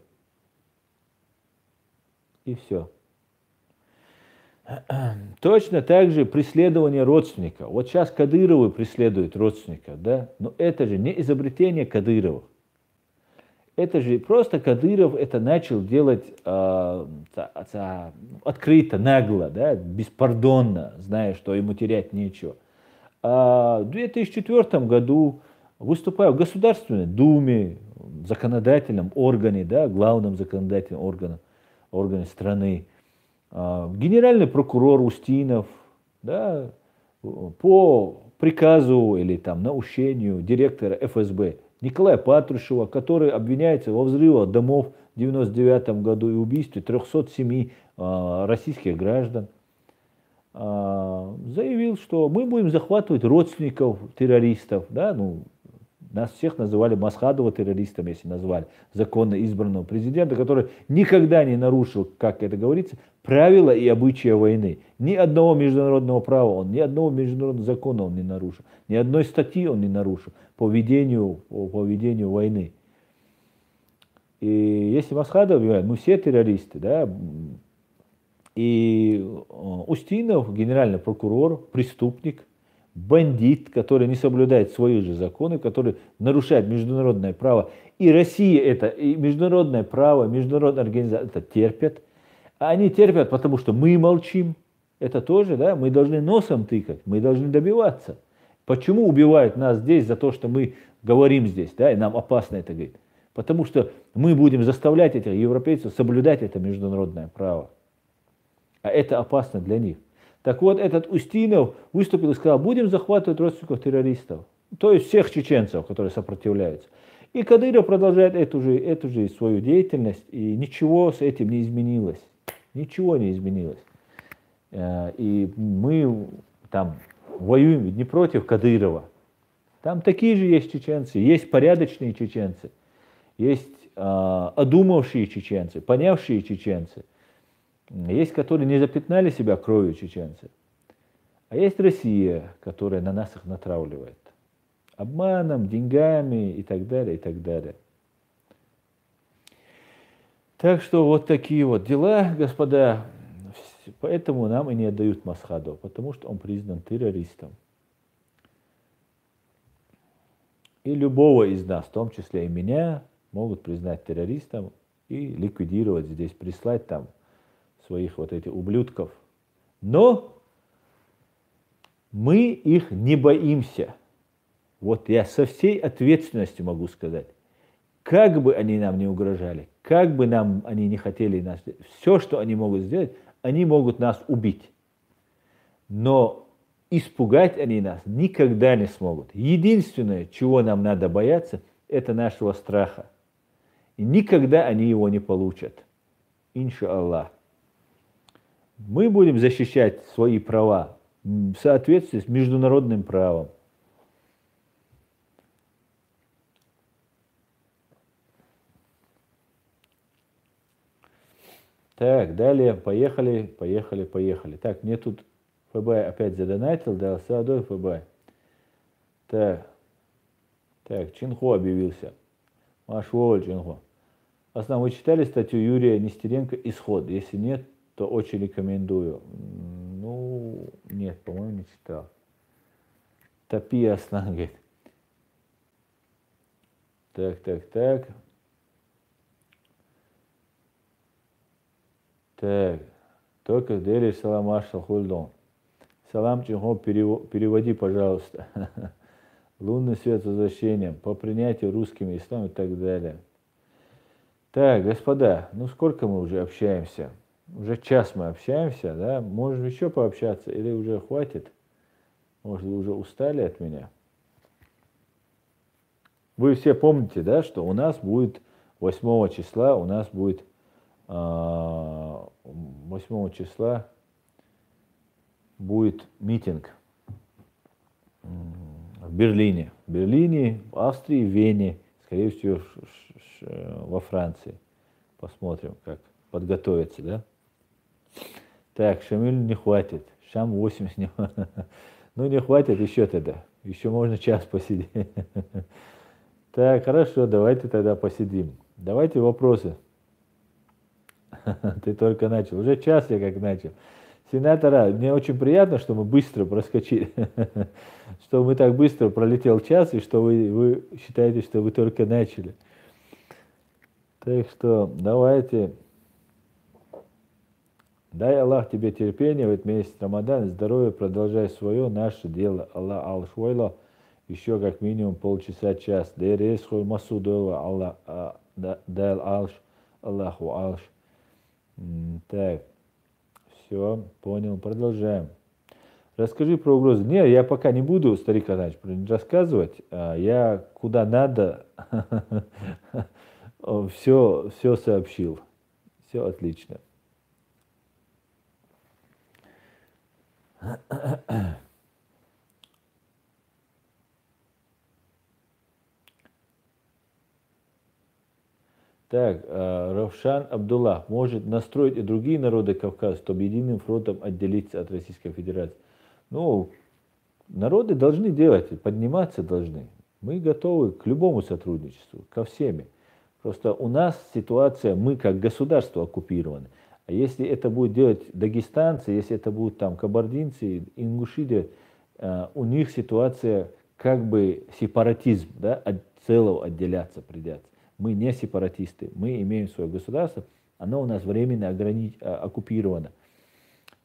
И все. Точно так же преследование родственников. Вот сейчас Кадыровы преследуют родственников, да? Но это же не изобретение Кадыровых. Это же просто Кадыров это начал делать открыто, нагло, да? Беспардонно, зная, что ему терять нечего. В 2004 году, выступая в Государственной Думе, в законодательном органе, да, главном законодательном органе страны, генеральный прокурор Устинов, да, по приказу или там наущению директора ФСБ Николая Патрушева, который обвиняется во взрывах домов в 1999 году и убийстве 307 российских граждан, заявил, что мы будем захватывать родственников террористов, да, ну, нас всех называли Масхадова террористом, если назвали законно избранного президента, который никогда не нарушил, как это говорится, правила и обычаи войны. Ни одного международного права ни одного международного закона он не нарушил, ни одной статьи он не нарушил по ведению войны. И если Масхадов говорит, мы все террористы, да, и Устинов, генеральный прокурор, преступник, бандит, который не соблюдает свои же законы, который нарушает международное право. И Россия это, и международное право, международная организация это терпят. А они терпят, потому что мы молчим. Это тоже, да, мы должны носом тыкать, мы должны добиваться. Почему убивают нас здесь за то, что мы говорим здесь, да, и нам опасно это говорить? Потому что мы будем заставлять этих европейцев соблюдать это международное право. А это опасно для них. Так вот, этот Устинов выступил и сказал, будем захватывать родственников террористов. То есть всех чеченцев, которые сопротивляются. И Кадыров продолжает эту же свою деятельность, и ничего с этим не изменилось. Ничего не изменилось. И мы там воюем ведь не против Кадырова. Там такие же есть чеченцы, есть порядочные чеченцы, есть одумавшие чеченцы, понявшие чеченцы. Есть, которые не запятнали себя кровью чеченцы. А есть Россия, которая на нас их натравливает. Обманом, деньгами и так далее, и так далее. Так что вот такие вот дела, господа. Поэтому нам и не отдают Масхадова, потому что он признан террористом. И любого из нас, в том числе и меня, могут признать террористом и ликвидировать здесь, прислать там своих вот этих ублюдков. Но мы их не боимся. Вот я со всей ответственностью могу сказать. Как бы они нам не угрожали, как бы они не хотели нас, все, что они могут сделать, они могут нас убить. Но испугать они нас никогда не смогут. Единственное, чего нам надо бояться, это нашего страха. И никогда они его не получат. Иншаллах. Мы будем защищать свои права в соответствии с международным правом. Так, далее, поехали. Так, мне тут ФБ опять задонатил, да, Саадой ФБ. Так, так, Чинхо объявился. Машволь Чинхо. Вы читали статью Юрия Нестеренко «Исход»? Если нет, то очень рекомендую. Ну, нет, по-моему, не читал. Топи Аслан, говорит. Так. Так, только Дели Салам Ашал Хульдон. Салам Чинхо переводи, пожалуйста. Лунный свет с возвращением, по принятию русскими ислам и так далее. Так, господа, ну сколько мы уже общаемся? Уже час мы общаемся, да? Можем еще пообщаться или уже хватит? Может, вы уже устали от меня? Вы все помните, да, что у нас будет 8 числа, 8 числа будет митинг в Берлине. В Берлине, в Австрии, в Вене, скорее всего, во Франции. Посмотрим, как подготовиться, да? Так, Шамиль не хватит. Шам 80 не хватит. Ну, не хватит еще тогда. Еще можно час посидеть. Так, хорошо, давайте тогда посидим. Давайте вопросы. Ты только начал. Уже час я как начал. Сенатора, мне очень приятно, что мы быстро проскочили. Что мы так быстро пролетел час, и что вы считаете, что вы только начали. Так что давайте. Дай Аллах тебе терпение в этот месяц Рамадан, здоровье, продолжай свое, наше дело. Аллах алшвайла, еще как минимум полчаса-час. Дэрес хой масудова, Аллах дай алш, Аллаху алш. Так, все, понял, продолжаем. Расскажи про угрозы. Не, я пока не буду, старик Анач, рассказывать. Я куда надо все сообщил. Все отлично. Так, Равшан Абдуллах может настроить и другие народы Кавказа, чтобы единым фронтом отделиться от Российской Федерации. Ну, народы должны делать, подниматься должны. Мы готовы к любому сотрудничеству, ко всеми. Просто у нас ситуация, мы как государство оккупированы. А если это будут делать дагестанцы, если это будут там кабардинцы, ингушиды, у них ситуация как бы сепаратизм, да, от целого отделяться придется. Мы не сепаратисты, мы имеем свое государство, оно у нас временно оккупировано.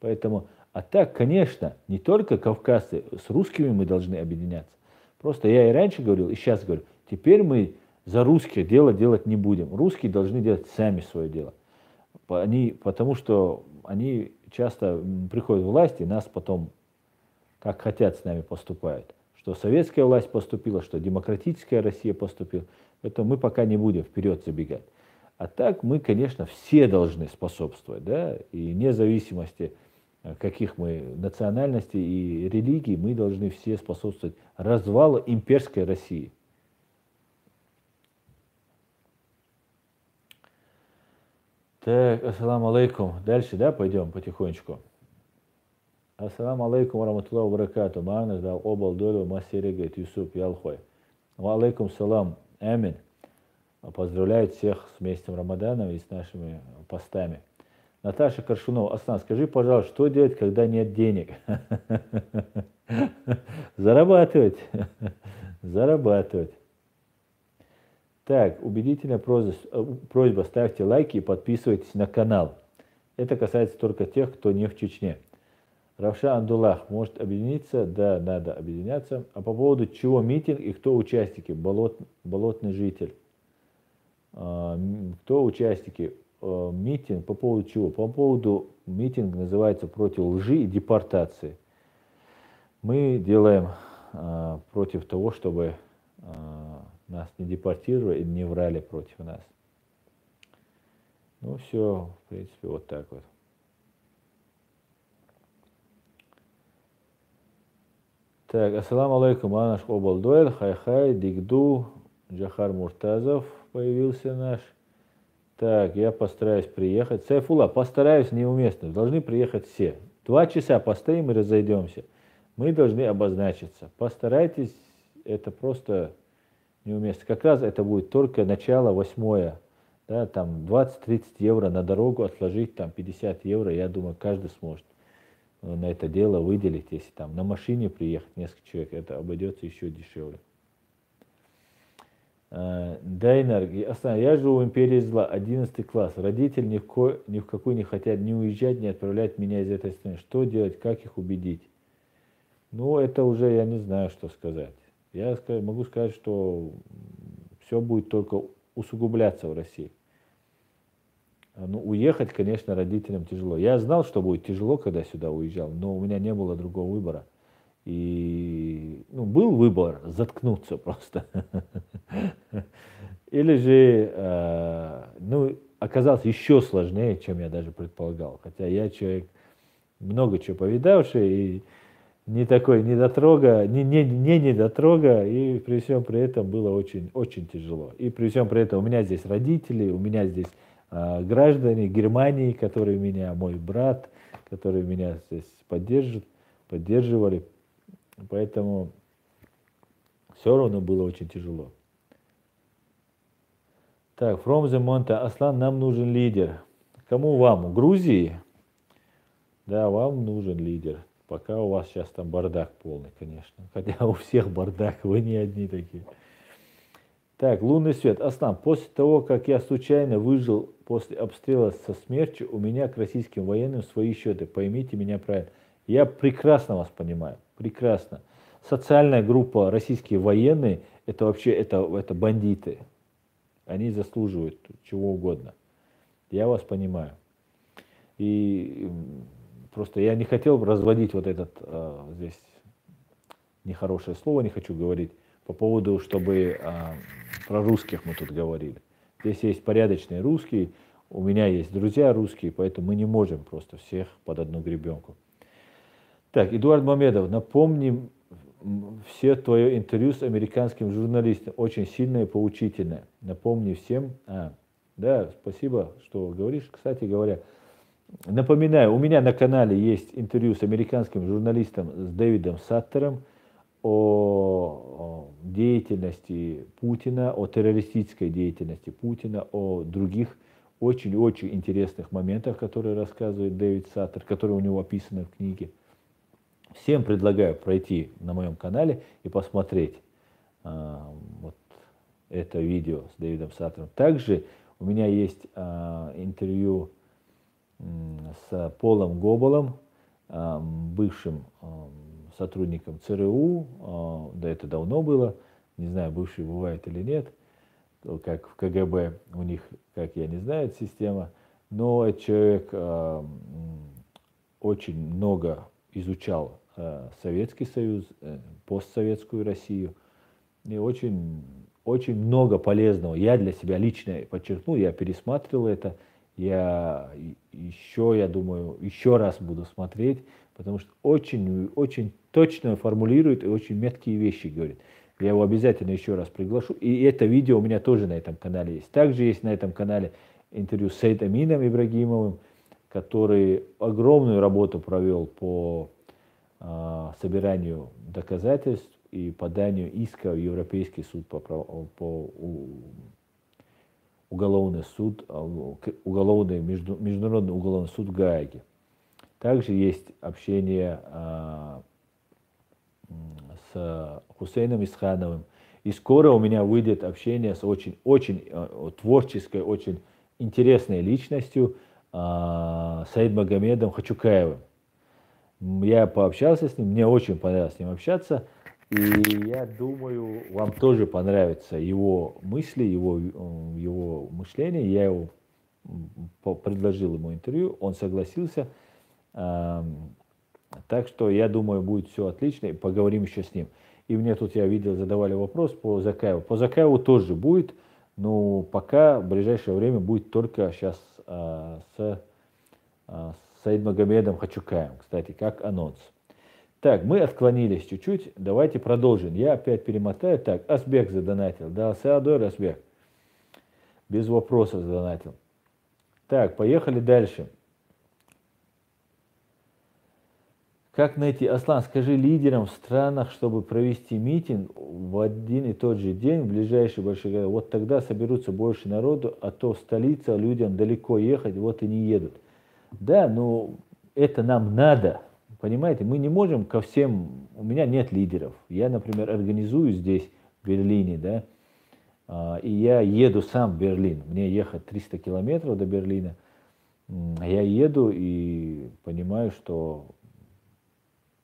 Поэтому, а так, конечно, не только кавказцы, с русскими мы должны объединяться. Просто я и раньше говорил, и сейчас говорю, теперь мы за русских дело делать не будем. Русские должны делать сами свое дело. Потому что они часто приходят в власть и нас потом, как хотят, с нами поступают. Что советская власть поступила, что демократическая Россия поступила. Поэтому мы пока не будем вперед забегать. А так мы, конечно, все должны способствовать, да, и вне зависимости, каких мы национальностей и религий, мы должны все способствовать развалу имперской России. Так, ассаламу алейкум. Дальше, да, пойдем потихонечку. Ассаламу алейкум ва баракату. Мағназ дал обал долю масерегет Юсуп Ялхой. Ва алейкум салам. Амин. Поздравляю всех с месяцем Рамадана и с нашими постами. Наташа Коршунова. Аслан, скажи, пожалуйста, что делать, когда нет денег? Зарабатывать. Зарабатывать. Так, убедительная просьба, ставьте лайки и подписывайтесь на канал. Это касается только тех, кто не в Чечне. Равшан Абдуллах может объединиться? Да, надо объединяться. А по поводу чего митинг и кто участники? Болотный житель. Кто участники? Митинг по поводу чего? По поводу митинг называется против лжи и депортации. Мы делаем против того, чтобы нас не депортировали и не врали против нас. Ну все, в принципе, вот так вот. Так, ассаламу алейкум, Анаш Обалдуэль, хай-хай, Дигду, Джахар Муртазов появился наш. Так, я постараюсь приехать. Сайфулла, постараюсь неуместно, должны приехать все. 2 часа постоим и разойдемся. Мы должны обозначиться. Постарайтесь это просто неуместно. Как раз это будет только начало 8, да, там 20-30 евро на дорогу отложить, там 50 евро, я думаю, каждый сможет на это дело выделить. Если там на машине приехать несколько человек, это обойдется еще дешевле. Дайнер, я живу в империи зла, 11 класс. Родители ни в какую не хотят ни уезжать, ни отправлять меня из этой страны. Что делать, как их убедить? Ну, это уже я не знаю, что сказать. Я могу сказать, что все будет только усугубляться в России. Ну, уехать, конечно, родителям тяжело. Я знал, что будет тяжело, когда сюда уезжал, но у меня не было другого выбора. И был выбор заткнуться просто. Или же, оказалось еще сложнее, чем я даже предполагал. Хотя я человек много чего повидавший и не такой недотрога, не недотрога, и при всем при этом было очень, очень тяжело. И при всем при этом у меня здесь родители, у меня здесь граждане Германии, которые меня, мой брат, которые меня здесь поддерживали. Поэтому все равно было очень тяжело. Так, from the Monte, Аслан, нам нужен лидер. Кому вам? Грузии? Да, вам нужен лидер. Пока у вас сейчас там бардак полный, конечно. Хотя у всех бардак, вы не одни такие. Так, лунный свет. Аслан, после того, как я случайно выжил после обстрела со смертью, у меня к российским военным свои счеты. Поймите меня правильно. Я прекрасно вас понимаю. Прекрасно. Социальная группа российские военные, это вообще это бандиты. Они заслуживают чего угодно. Я вас понимаю. И просто я не хотел разводить вот этот здесь нехорошее слово, не хочу говорить, по поводу, чтобы про русских мы тут говорили. Здесь есть порядочные русские, у меня есть друзья русские, поэтому мы не можем просто всех под одну гребенку. Так, Эдуард Мамедов, напомни все твое интервью с американским журналистом, очень сильное и поучительное. Напомни всем. Да, спасибо, что говоришь. Кстати говоря, напоминаю, у меня на канале есть интервью с американским журналистом, с Дэвидом Саттером, о деятельности Путина, о террористической деятельности Путина, о других очень-очень интересных моментах, которые рассказывает Дэвид Саттер, которые у него описаны в книге. Всем предлагаю пройти на моем канале и посмотреть вот это видео с Дэвидом Саттером. Также у меня есть интервью с Полом Гоболом, бывшим сотрудником ЦРУ, да это давно было, не знаю, бывший бывает или нет, как в КГБ у них, как я не знаю, эта система, но человек очень много изучал Советский Союз, постсоветскую Россию, и очень, очень много полезного. Я для себя лично подчеркнул, я пересматривал это, я думаю, еще раз буду смотреть, потому что очень, очень точно формулирует и очень меткие вещи говорит. Я его обязательно еще раз приглашу. И это видео у меня тоже на этом канале есть. Также есть на этом канале интервью с Сейд Амином Ибрагимовым, который огромную работу провел по собиранию доказательств и поданию иска в Европейский суд по уголовный суд, международный уголовный суд в Гааге. Также есть общение с Хусейном Исхановым. И скоро у меня выйдет общение с очень творческой, очень интересной личностью Саидмагомедом Хачукаевым. Я пообщался с ним, мне очень понравилось с ним общаться. И я думаю, вам тоже понравятся его мысли, его мышление. Я его предложил ему интервью, он согласился. Так что я думаю, будет все отлично, и поговорим еще с ним. И мне тут, я видел, задавали вопрос по Закаеву. По Закаеву тоже будет, но пока в ближайшее время будет только сейчас с Саидмагомедом Хачукаевым, кстати, как анонс. Так, мы отклонились чуть-чуть, давайте продолжим. Я опять перемотаю. Так, Асбек задонатил. Да, Саадор Асбек. Без вопросов задонатил. Так, поехали дальше. Как найти, Аслан, скажи лидерам в странах, чтобы провести митинг в один и тот же день в ближайшие большие города. Вот тогда соберутся больше народу, а то столица, людям далеко ехать, вот и не едут. Да, но это нам надо. Понимаете, мы не можем ко всем, у меня нет лидеров. Я, например, организую здесь, в Берлине, да, и я еду сам в Берлин. Мне ехать 300 километров до Берлина. Я еду и понимаю, что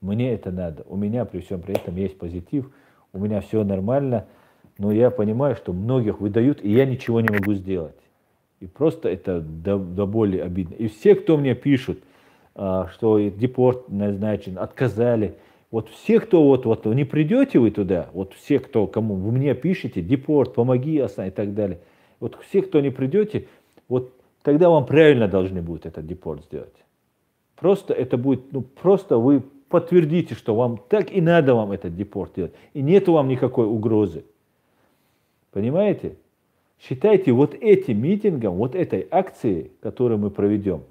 мне это надо. У меня при всем при этом есть позитив, у меня все нормально, но я понимаю, что многих выдают, и я ничего не могу сделать. И просто это до боли обидно. И все, кто мне пишут, что депорт назначен, отказали, вот все, кто вот не придете вы туда, вот все, кто, кому вы мне пишете, депорт, помоги, Асан, и так далее, вот все, кто не придете, вот тогда вам правильно должны будут этот депорт сделать. Просто это будет, ну просто вы подтвердите, что вам так и надо вам этот депорт делать, и нету вам никакой угрозы. Понимаете? Считайте, вот этим митингом, вот этой акцией, которую мы проведем,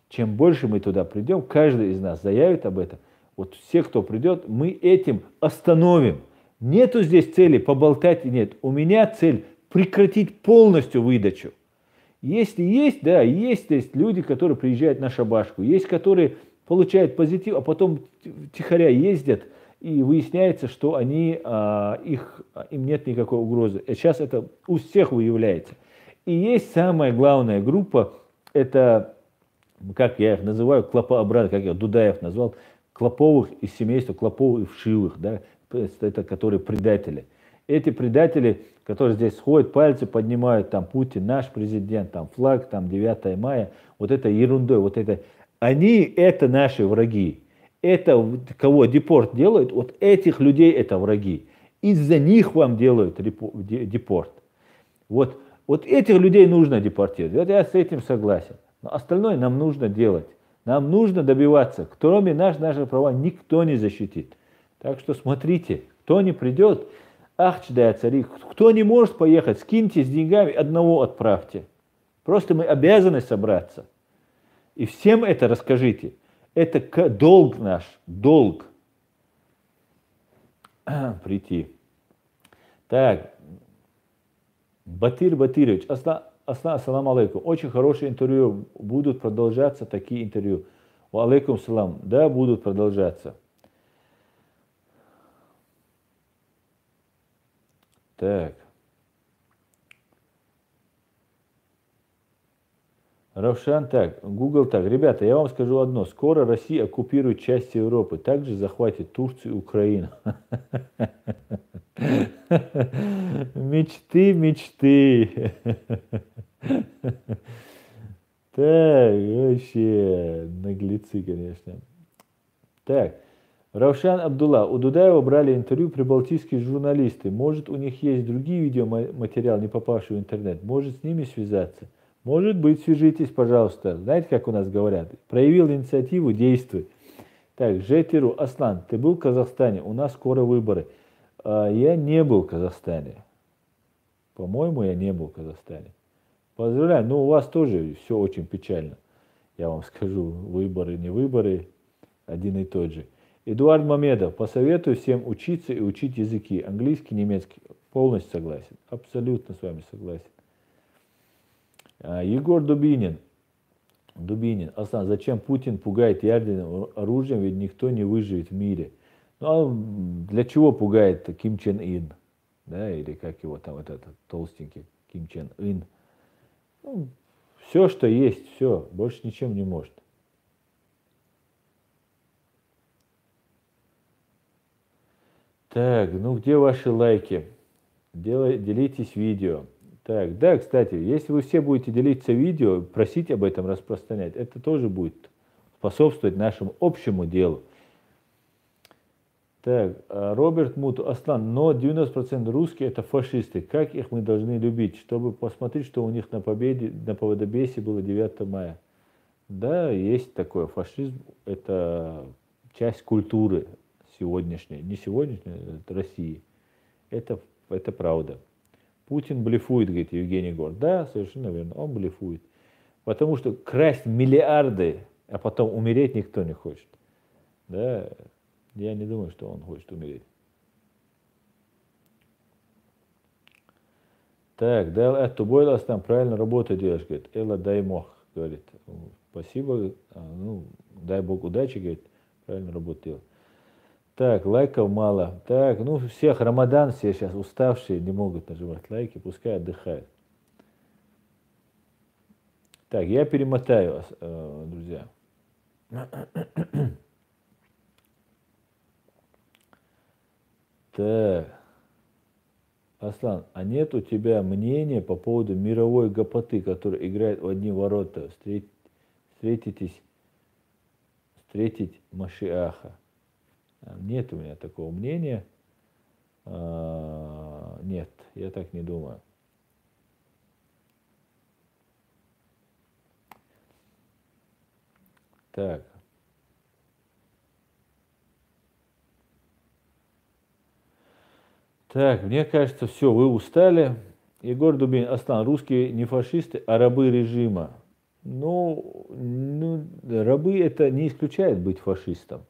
чем больше мы туда придем, каждый из нас заявит об этом. Вот все, кто придет, мы этим остановим. Нету здесь цели поболтать, нет. У меня цель прекратить полностью выдачу. Если есть, да, есть люди, которые приезжают на шабашку, есть, которые получают позитив, а потом тихоря ездят, и выясняется, что им нет никакой угрозы. Сейчас это у всех выявляется. И есть самая главная группа, это, как я их называю, клопообразных, как я Дудаев назвал, Клоповых из семейства Клоповых и Вшивых, да, это которые предатели. Эти предатели, которые здесь сходят, пальцы поднимают, там Путин, наш президент, там флаг, там 9 мая, вот это ерундой, вот это, они это наши враги. Это кого депорт делают, вот этих людей это враги. Из-за них вам делают депорт. Вот этих людей нужно депортировать. Вот я с этим согласен. Но остальное нам нужно делать. Нам нужно добиваться. Кроме наши права никто не защитит. Так что смотрите, кто не придет, ахчдая цари, кто не может поехать, скиньте с деньгами, одного отправьте. Просто мы обязаны собраться. И всем это расскажите. Это долг наш, долг. Прийти. Так, Батир Батирович, ассалам алейкум. Очень хорошее интервью. Будут продолжаться такие интервью. Ва алейкум салам. Да, будут продолжаться. Так. Равшан так, Google так. Ребята, я вам скажу одно. Скоро Россия оккупирует часть Европы. Также захватит Турцию и Украину. Мечты, мечты. Так, вообще, наглецы, конечно. Так, Равшан Абдулла. У Дудаева брали интервью прибалтийские журналисты. Может, у них есть другие видеоматериалы, не попавшие в интернет. Может, с ними связаться? Может быть, свяжитесь, пожалуйста. Знаете, как у нас говорят? Проявил инициативу, действуй. Так, Жетиру, Аслан, ты был в Казахстане? У нас скоро выборы. Я не был в Казахстане. По-моему, я не был в Казахстане. Поздравляю, но у вас тоже все очень печально. Я вам скажу, выборы, не выборы, один и тот же. Эдуард Мамедов, посоветую всем учиться и учить языки. Английский, немецкий. Полностью согласен. Абсолютно с вами согласен. Егор Дубинин. Аслан, зачем Путин пугает ядерным оружием, ведь никто не выживет в мире. Ну, а для чего пугает Ким Чен Ын? Да, или как его там, этот толстенький Ким Чен Ын. Ну, все, что есть, все, больше ничем не может. Так, ну где ваши лайки? Делитесь видео. Так, да, кстати, если вы все будете делиться видео, просить об этом распространять, это тоже будет способствовать нашему общему делу. Так, Роберт Муту, Аслан, но 90% русские это фашисты. Как их мы должны любить, чтобы посмотреть, что у них на Победобессе было 9 мая? Да, есть такое. Фашизм – это часть культуры сегодняшней. Не сегодняшней, это России. Это правда. Путин блефует, говорит Евгений Гор. Да, совершенно верно, он блефует. Потому что красть миллиарды, а потом умереть никто не хочет. Да, я не думаю, что он хочет умереть. Так, да, это Бойлас там правильно работу делаешь, говорит. Элла, дай мох, говорит. Спасибо, ну, дай Бог удачи, говорит. Правильно работу делал. Так, лайков мало. Так, ну, всех Рамадан, все сейчас уставшие, не могут нажимать лайки, пускай отдыхают. Так, я перемотаю вас, друзья. Так, Аслан, а нет у тебя мнения по поводу мировой гопоты, которая играет в одни ворота? Встретить Машиаха. Нет у меня такого мнения. Нет, я так не думаю. Так. Так, мне кажется, все, вы устали. Егор Дубин, Аслан, русские не фашисты, а рабы режима. Ну, рабы это не исключает быть фашистом.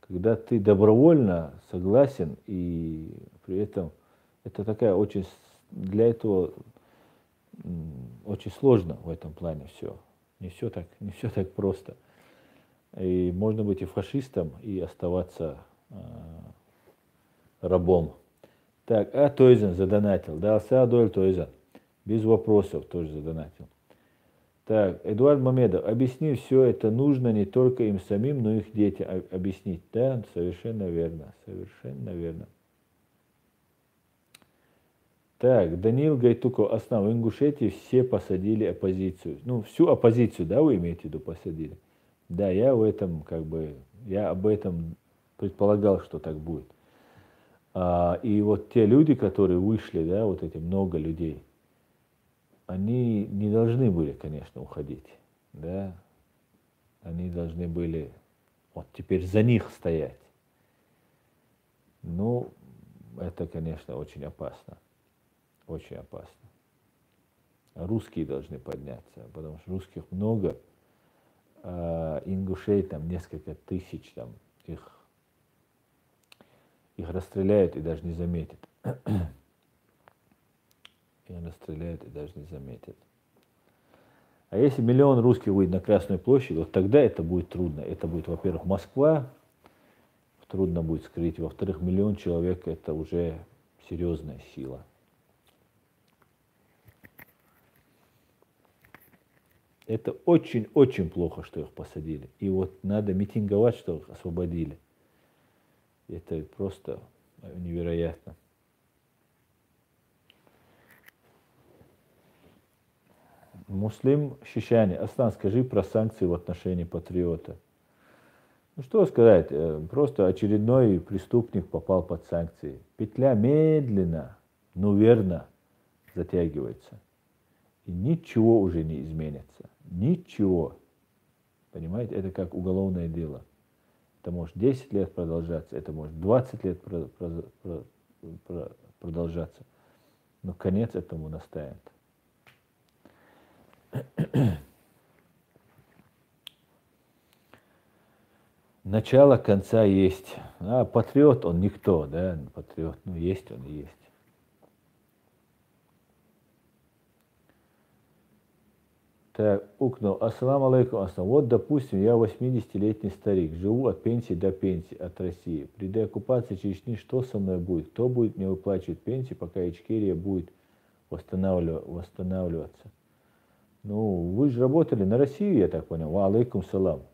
Когда ты добровольно согласен, и при этом это такая очень, для этого очень сложно в этом плане все. Не все так просто. И можно быть и фашистом, и оставаться рабом. Так, Тойзен задонатил. Да, Саадоль Тойзен. Без вопросов тоже задонатил. Так, Эдуард Мамедов. Объясни, все это нужно не только им самим, но и их детям объяснить. Да, совершенно верно. Совершенно верно. Так, Даниил Гайтуков. Аслан, в Ингушетии все посадили оппозицию. Ну, всю оппозицию, да, вы имеете в виду, посадили? Да, я об этом предполагал, что так будет. И вот те люди, которые вышли, да, вот эти много людей, они не должны были, конечно, уходить, да, они должны были вот теперь за них стоять. Ну, это, конечно, очень опасно, очень опасно. Русские должны подняться, потому что русских много, ингушей там несколько тысяч, там их расстреляют и даже не заметят. Их расстреляют и даже не заметят. А если миллион русских выйдет на Красную площадь, вот тогда это будет трудно. Это будет, во-первых, Москва, трудно будет скрыть. Во-вторых, миллион человек это уже серьезная сила. Это очень-очень плохо, что их посадили. И вот надо митинговать, что их освободили. Это просто невероятно. Муслим Шишани. Аслан, скажи про санкции в отношении патриота. Ну что сказать, просто очередной преступник попал под санкции. Петля медленно, но верно затягивается. И ничего уже не изменится. Ничего. Понимаете, это как уголовное дело. Это может 10 лет продолжаться, это может 20 лет продолжаться. Но конец этому настанет. Начало конца есть. А патриот, он никто, да, патриот, ну есть он и есть. Так, Укнул. Ассаламу алейкум, Аслан. Вот, допустим, я 80-летний старик, живу от пенсии до пенсии, от России. При деоккупации Чечни что со мной будет? Кто будет мне выплачивать пенсию, пока Ичкерия будет восстанавливаться? Ну, вы же работали на Россию, я так понял. Ва алейкум салам.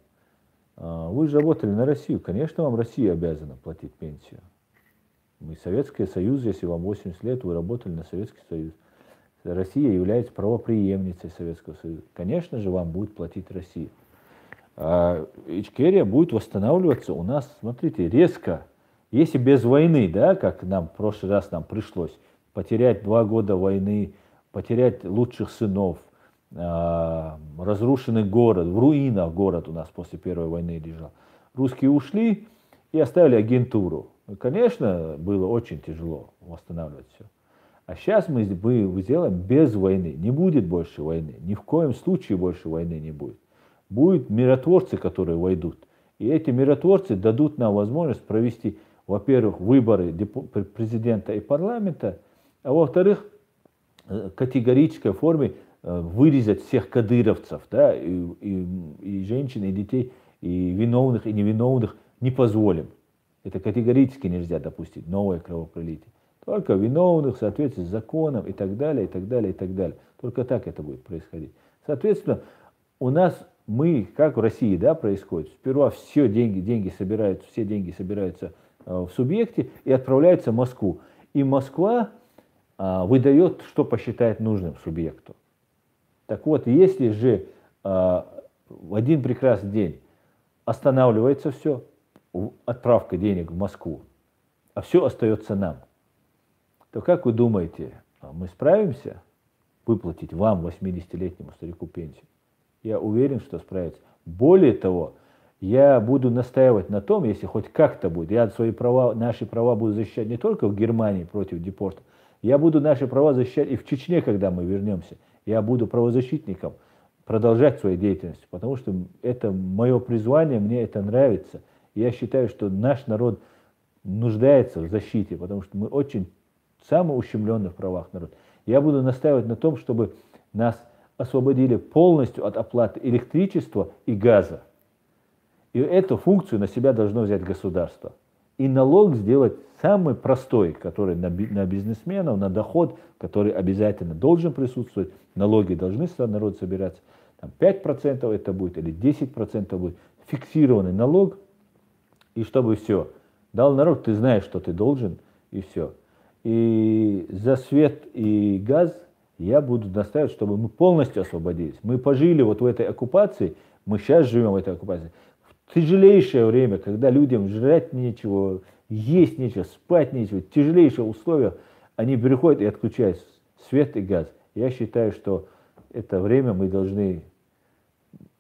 Вы же работали на Россию. Конечно, вам Россия обязана платить пенсию. Мы Советский Союз, если вам 80 лет, вы работали на Советский Союз. Россия является правопреемницей Советского Союза. Конечно же, вам будет платить Россия. Ичкерия будет восстанавливаться у нас, смотрите, резко. Если без войны, да, как нам в прошлый раз нам пришлось потерять 2 года войны, потерять лучших сынов, разрушенный город, в руинах город у нас после Первой войны лежал. Русские ушли и оставили агентуру. И, конечно, было очень тяжело восстанавливать все. А сейчас мы сделаем без войны. Не будет больше войны. Ни в коем случае больше войны не будет. Будут миротворцы, которые войдут. И эти миротворцы дадут нам возможность провести, во-первых, выборы президента и парламента, а во-вторых, категорической форме вырезать всех кадыровцев, да, и женщин, и детей, и виновных, и невиновных не позволим. Это категорически нельзя допустить, новое кровопролитие. Только виновных в соответствии с законом и так далее, и так далее, и так далее. Только так это будет происходить. Соответственно, у нас, как в России, да, происходит, сперва все деньги собираются в субъекте и отправляются в Москву. И Москва выдает, что посчитает нужным субъекту. Так вот, если же в один прекрасный день останавливается все, отправка денег в Москву, а все остается нам, то как вы думаете, мы справимся выплатить вам, 80-летнему старику, пенсию? Я уверен, что справится. Более того, я буду настаивать на том, если хоть как-то будет, я наши права буду защищать не только в Германии против депорта, я буду наши права защищать и в Чечне, когда мы вернемся. Я буду правозащитником продолжать свою деятельность, потому что это мое призвание, мне это нравится. Я считаю, что наш народ нуждается в защите, потому что мы очень самый ущемленный в правах народ. Я буду настаивать на том, чтобы нас освободили полностью от оплаты электричества и газа. И эту функцию на себя должно взять государство. И налог сделать самый простой, который на бизнесменов, на доход, который обязательно должен присутствовать. Налоги должны народ собираться. Там 5% это будет или 10% будет. Фиксированный налог. И чтобы все. Дал народ, ты знаешь, что ты должен, и все. И за свет и газ я буду настаивать, чтобы мы полностью освободились. Мы пожили вот в этой оккупации, мы сейчас живем в этой оккупации. В тяжелейшее время, когда людям жрать нечего, есть нечего, спать нечего, тяжелейшие условия, они приходят и отключают свет и газ. Я считаю, что это время мы должны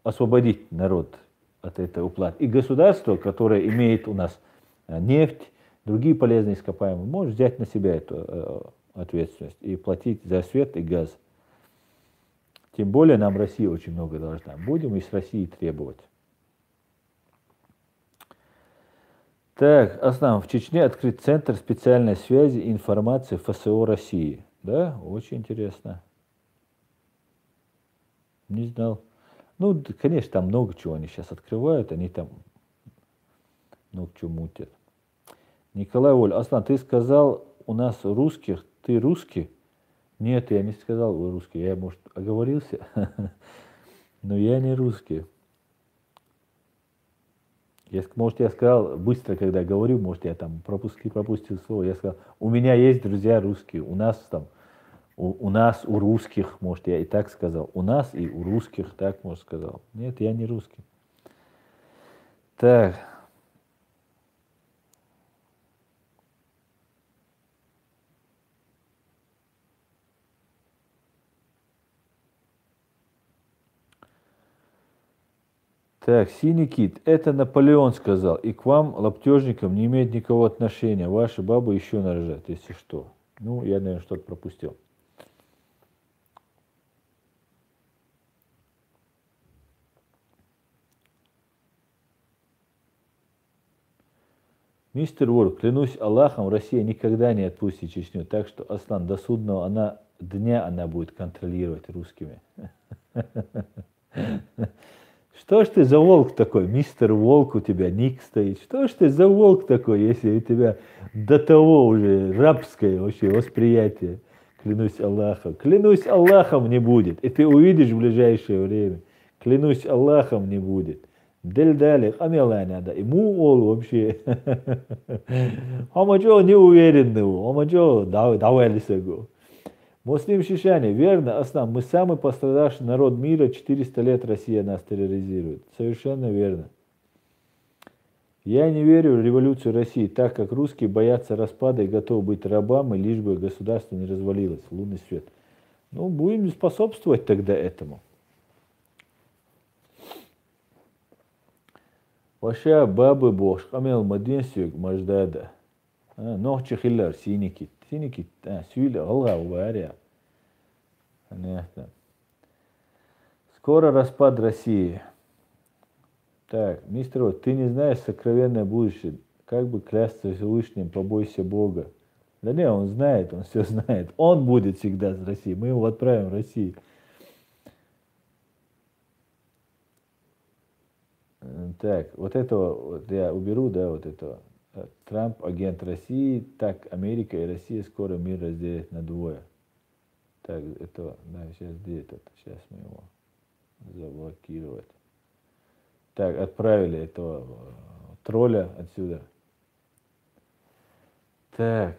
освободить народ от этой уплаты. И государство, которое имеет у нас нефть, другие полезные ископаемые, может взять на себя эту ответственность и платить за свет и газ. Тем более нам Россия очень много должна. Будем и с Россией требовать. Так, Аслан, в Чечне открыт Центр специальной связи и информации ФСО России. Да, очень интересно. Не знал. Ну, конечно, там много чего они сейчас открывают, они там много чего мутят. Николай Оль, Аслан, ты сказал, у нас русских, ты русский? Нет, я не сказал, вы русский, я, может, оговорился, но я не русский. Может, я сказал быстро, когда говорю, может, я там пропустил слово, я сказал, у меня есть друзья русские, у нас там, у нас, у русских, может, я и так сказал, у нас и у русских, так, может, сказал. Нет, я не русский. Так. Так, Синий кит, это Наполеон сказал, и к вам, лаптежникам, не имеет никакого отношения. Ваши бабы еще нарожают, если что. Ну, я, наверное, что-то пропустил. Мистер Вор, клянусь Аллахом, Россия никогда не отпустит Чечню. Так что, Аслан, до судного дня она будет контролировать русскими. Что ж ты за волк такой, мистер Волк, у тебя ник стоит. Что ж ты за волк такой, если у тебя до того уже рабское вообще восприятие. Клянусь Аллахом не будет. И ты увидишь в ближайшее время. Клянусь Аллахом не будет. Дельдали, амела надо. Ему ол вообще. Амаджо не уверенный, амаджо давалисагу. Муслим Шишани, верно, Аслан, мы самый пострадавший народ мира, 400 лет Россия нас терроризирует. Совершенно верно. Я не верю в революцию России, так как русские боятся распада и готовы быть рабами, лишь бы государство не развалилось. Лунный свет. Ну, будем способствовать тогда этому. Ваша бабы бош, камел мадинсюк маждада. Нохчи хиллар, синий кит. Сюля, алга, уваря. Скоро распад России. Так, мистер Рот, ты не знаешь сокровенное будущее. Как бы клясться Всевышним, побойся Бога. Да не, он знает, он все знает. Он будет всегда с Россией. Мы его отправим в Россию. Так, вот этого вот я уберу, да, вот этого. Трамп агент России, так Америка и Россия скоро мир разделят на двое. Так, это, да, сейчас где этот? Сейчас мы его заблокировать. Так, отправили этого тролля отсюда. Так.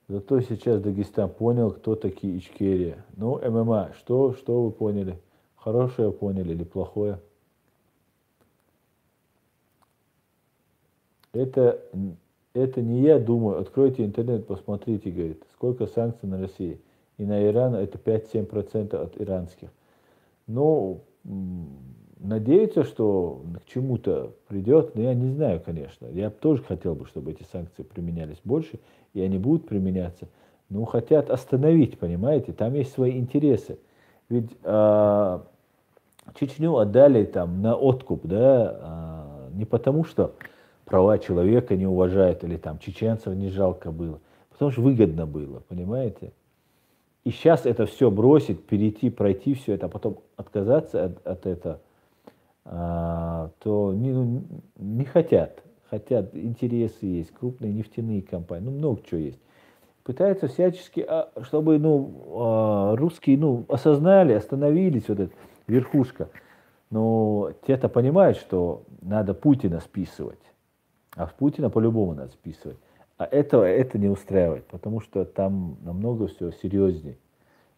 Зато сейчас Дагестан понял, кто такие Ичкерия. Ну, ММА, что вы поняли? Хорошее поняли или плохое? Это, это не я думаю. Откройте интернет, посмотрите, говорит, сколько санкций на Россию. И на Иран это 5-7% от иранских. Ну, надеяться, что к чему-то придет, но я не знаю, конечно. Я тоже хотел бы, чтобы эти санкции применялись больше, и они будут применяться. Но хотят остановить, понимаете? Там есть свои интересы. Ведь Чечню отдали там на откуп, да, не потому что права человека не уважают или там чеченцев не жалко было, потому что выгодно было, понимаете? И сейчас это все бросить, перейти, пройти все это, а потом отказаться от этого, то не хотят. Хотят, интересы есть, крупные нефтяные компании, ну много чего есть. Пытаются всячески, чтобы русские осознали, остановились, вот эта верхушка. Но те-то понимают, что надо Путина списывать. А в Путина по-любому надо списывать. А это не устраивает, потому что там намного все серьезнее.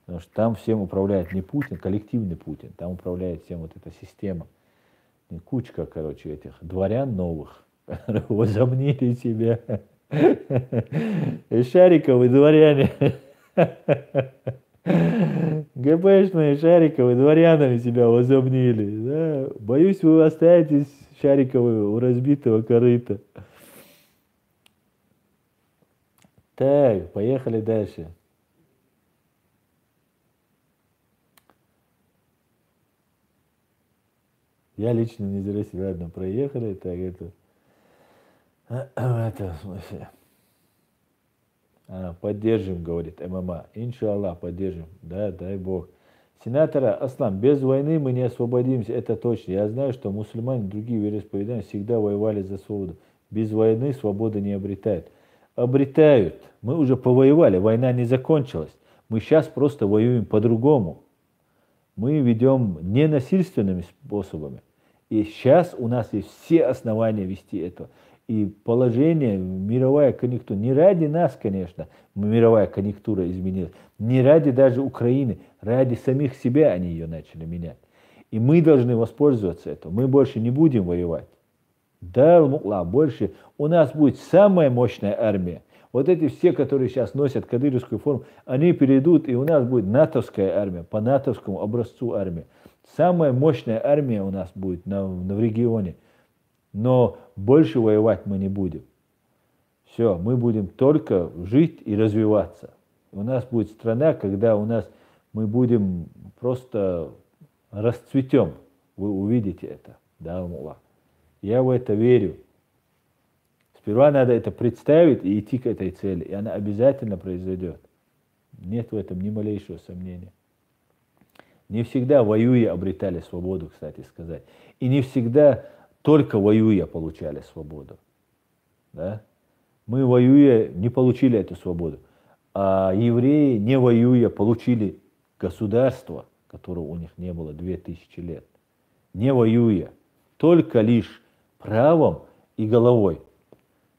Потому что там всем управляет не Путин, коллективный Путин. Там управляет всем вот эта система. И кучка, короче, этих дворян новых возомнили себя. Шариковые дворяне. ГБшные Шариковые дворянами себя возомнили. Да? Боюсь, вы останетесь Шариковы у разбитого корыта. Так, поехали дальше. Я лично не за Россию. Ладно, проехали. Так, это в смысле. Поддержим, говорит ММА. Иншаллах, поддержим. Да, дай Бог. Сенатора Аслан, без войны мы не освободимся, это точно. Я знаю, что мусульмане и другие вероисповедания всегда воевали за свободу. Без войны свободы не обретают. Обретают. Мы уже повоевали, война не закончилась. Мы сейчас просто воюем по-другому. Мы ведем ненасильственными способами. И сейчас у нас есть все основания вести это. И положение, мировая конъюнктура, не ради нас, конечно, мировая конъюнктура изменилась, не ради даже Украины, ради самих себя они ее начали менять. И мы должны воспользоваться этим. Мы больше не будем воевать. Да, больше у нас будет самая мощная армия. Вот эти все, которые сейчас носят кадыровскую форму, они перейдут, и у нас будет натовская армия, по натовскому образцу армия. Самая мощная армия у нас будет в регионе. Но больше воевать мы не будем. Все, мы будем только жить и развиваться. У нас будет страна, когда мы будем просто расцветем. Вы увидите это. Да, Аллах. Я в это верю. Сперва надо это представить и идти к этой цели, и она обязательно произойдет. Нет в этом ни малейшего сомнения. Не всегда воюя обретали свободу, кстати сказать. И не всегда только воюя получали свободу. Да? Мы воюя не получили эту свободу. А евреи, не воюя, получили государство, которого у них не было 2000 лет. Не воюя. Только лишь правом и головой.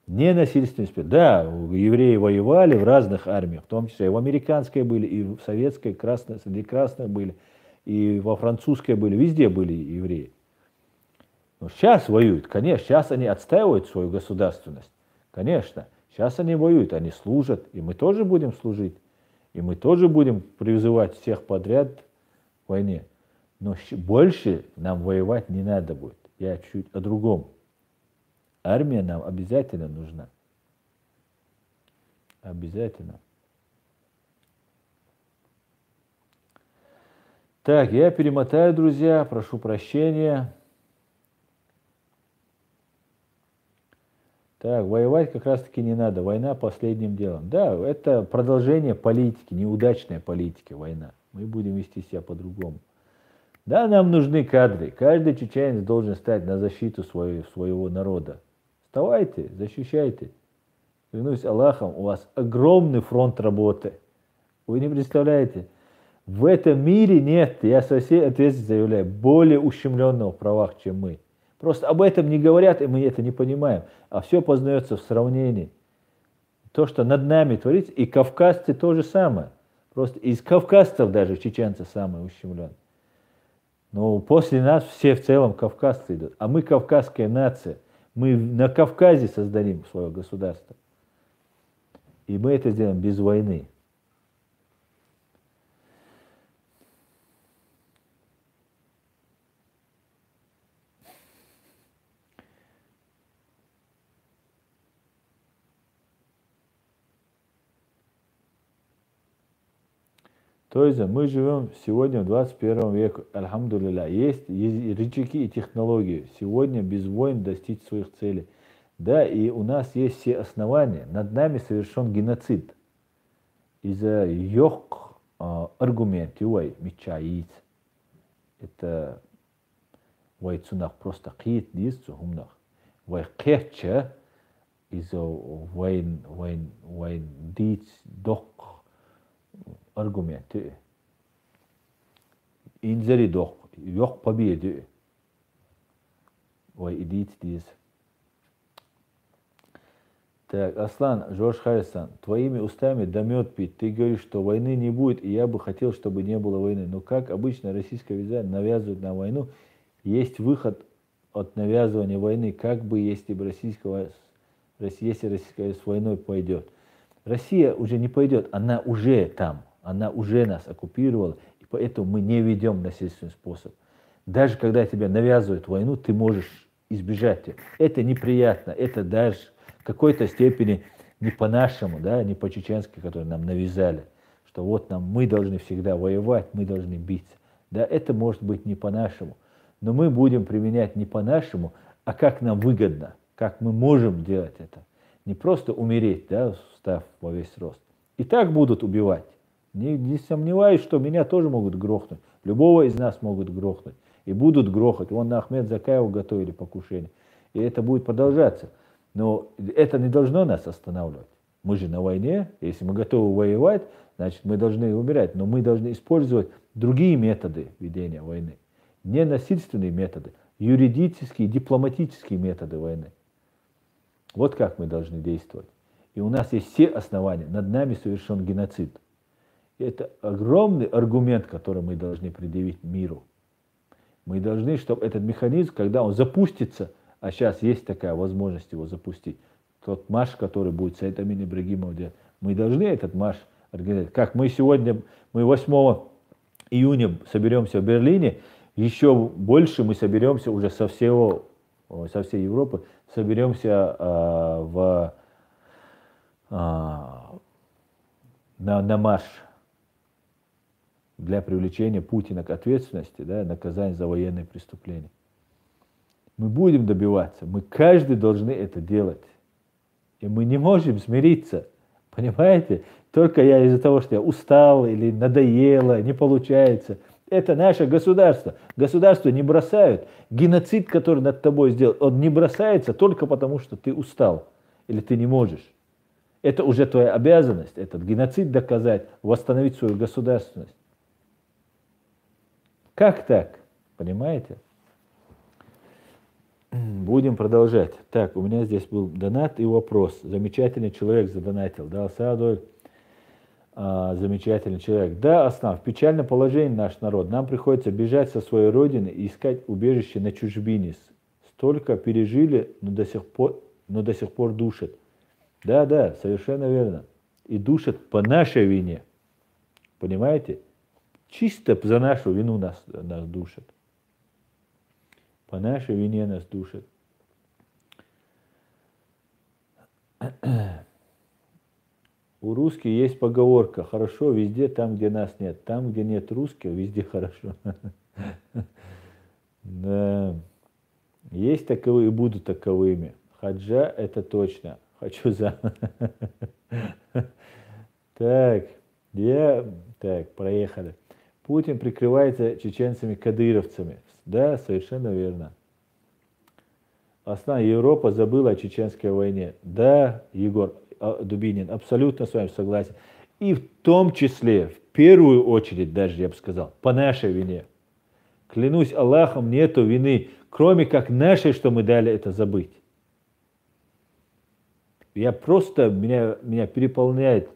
Не насильственным способом. Да, евреи воевали в разных армиях, в том числе и в американской были, и в советской, среди красных были, и во французской были, везде были евреи. Но сейчас воюют, конечно, сейчас они отстаивают свою государственность. Конечно, сейчас они воюют, они служат, и мы тоже будем служить, и мы тоже будем призывать всех подряд к войне. Но больше нам воевать не надо будет. Я чуть о другом. Армия нам обязательно нужна. Обязательно. Так, я перемотаю, друзья, прошу прощения. Так, воевать как раз-таки не надо. Война последним делом. Да, это продолжение политики, неудачной политики, война. Мы будем вести себя по-другому. Да, нам нужны кадры. Каждый чеченец должен стать на защиту своего народа. Вставайте, защищайте. Клянусь Аллахом, у вас огромный фронт работы. Вы не представляете, в этом мире нет, я со всей ответственностью заявляю, более ущемленного в правах, чем мы. Просто об этом не говорят, и мы это не понимаем. А все познается в сравнении. То, что над нами творится, и кавказцы то же самое. Просто из кавказцев даже чеченцы самые ущемленные. Но после нас все в целом кавказцы идут. А мы кавказская нация. Мы на Кавказе создадим свое государство. И мы это сделаем без войны. То есть мы живем сегодня в 21 веке, альхамдулилля. Есть рычаги и технологии. Сегодня без войн достичь своих целей. Да, и у нас есть все основания. Над нами совершен геноцид. Из-за yok аргументы, ой, мечаит. Это войцунах просто кит дейсіз умнах. Вай кетче из-за войн дейц док аргументы. Инзари док, yok победы. Вай идит дейс. Так, Аслан, Жорж Хайсан, твоими устами да мед пить. Ты говоришь, что войны не будет, и я бы хотел, чтобы не было войны. Но как обычно российская война навязывает нам войну, есть выход от навязывания войны, как бы если российская с войной пойдет. Россия уже не пойдет, она уже там, она уже нас оккупировала, и поэтому мы не ведем насильственный способ. Даже когда тебя навязывают войну, ты можешь избежать ее. Это неприятно, это даже в какой-то степени не по-нашему, да, не по-чеченски, которые нам навязали, что вот мы должны всегда воевать, мы должны биться. Да, это может быть не по-нашему, но мы будем применять не по-нашему, а как нам выгодно, как мы можем делать это. Не просто умереть, да, встав во весь рост. И так будут убивать. Не сомневаюсь, что меня тоже могут грохнуть, любого из нас могут грохнуть. И будут грохать. Вон на Ахмед Закаеву готовили покушение. И это будет продолжаться. Но это не должно нас останавливать. Мы же на войне. Если мы готовы воевать, значит мы должны умирать. Но мы должны использовать другие методы ведения войны. Не насильственные методы. Юридические, дипломатические методы войны. Вот как мы должны действовать. И у нас есть все основания. Над нами совершен геноцид. И это огромный аргумент, который мы должны предъявить миру. Мы должны, чтобы этот механизм, когда он запустится, а сейчас есть такая возможность его запустить, тот марш, который будет Саид Амин Ибрагимов делать, мы должны этот марш организовать. Как мы сегодня, мы 8 июня соберемся в Берлине, еще больше мы соберемся уже со всей Европы, соберемся на марш для привлечения Путина к ответственности, да, наказания за военные преступления. Мы будем добиваться, мы каждый должны это делать. И мы не можем смириться, понимаете? Только я из-за того, что я устал или надоело, не получается. Это наше государство. Государство не бросают. Геноцид, который над тобой сделал, он не бросается только потому, что ты устал или ты не можешь. Это уже твоя обязанность, этот геноцид доказать, восстановить свою государственность. Как так? Понимаете? Будем продолжать. Так, у меня здесь был донат и вопрос. Замечательный человек задонатил. Да, Садоль, замечательный человек. Да, Аслан, в печальном положении наш народ. Нам приходится бежать со своей родины и искать убежище на чужбине. Столько пережили, но до сих пор душат. Да, совершенно верно. И душат по нашей вине. Понимаете? Чисто за нашу вину нас душат. По нашей вине нас душат. У русских есть поговорка: хорошо везде, там, где нас нет. Там, где нет русских, везде хорошо. Да. Есть таковые и будут таковыми. Хаджа — это точно. Хочу за. Так, проехали. Путин прикрывается чеченцами-кадыровцами. Да, совершенно верно. Основная Европа забыла о чеченской войне. Да, Егор Дубинин, абсолютно с вами согласен. И в том числе, в первую очередь, даже я бы сказал, по нашей вине. Клянусь Аллахом, нету вины, кроме как нашей, что мы дали это забыть. Меня переполняет,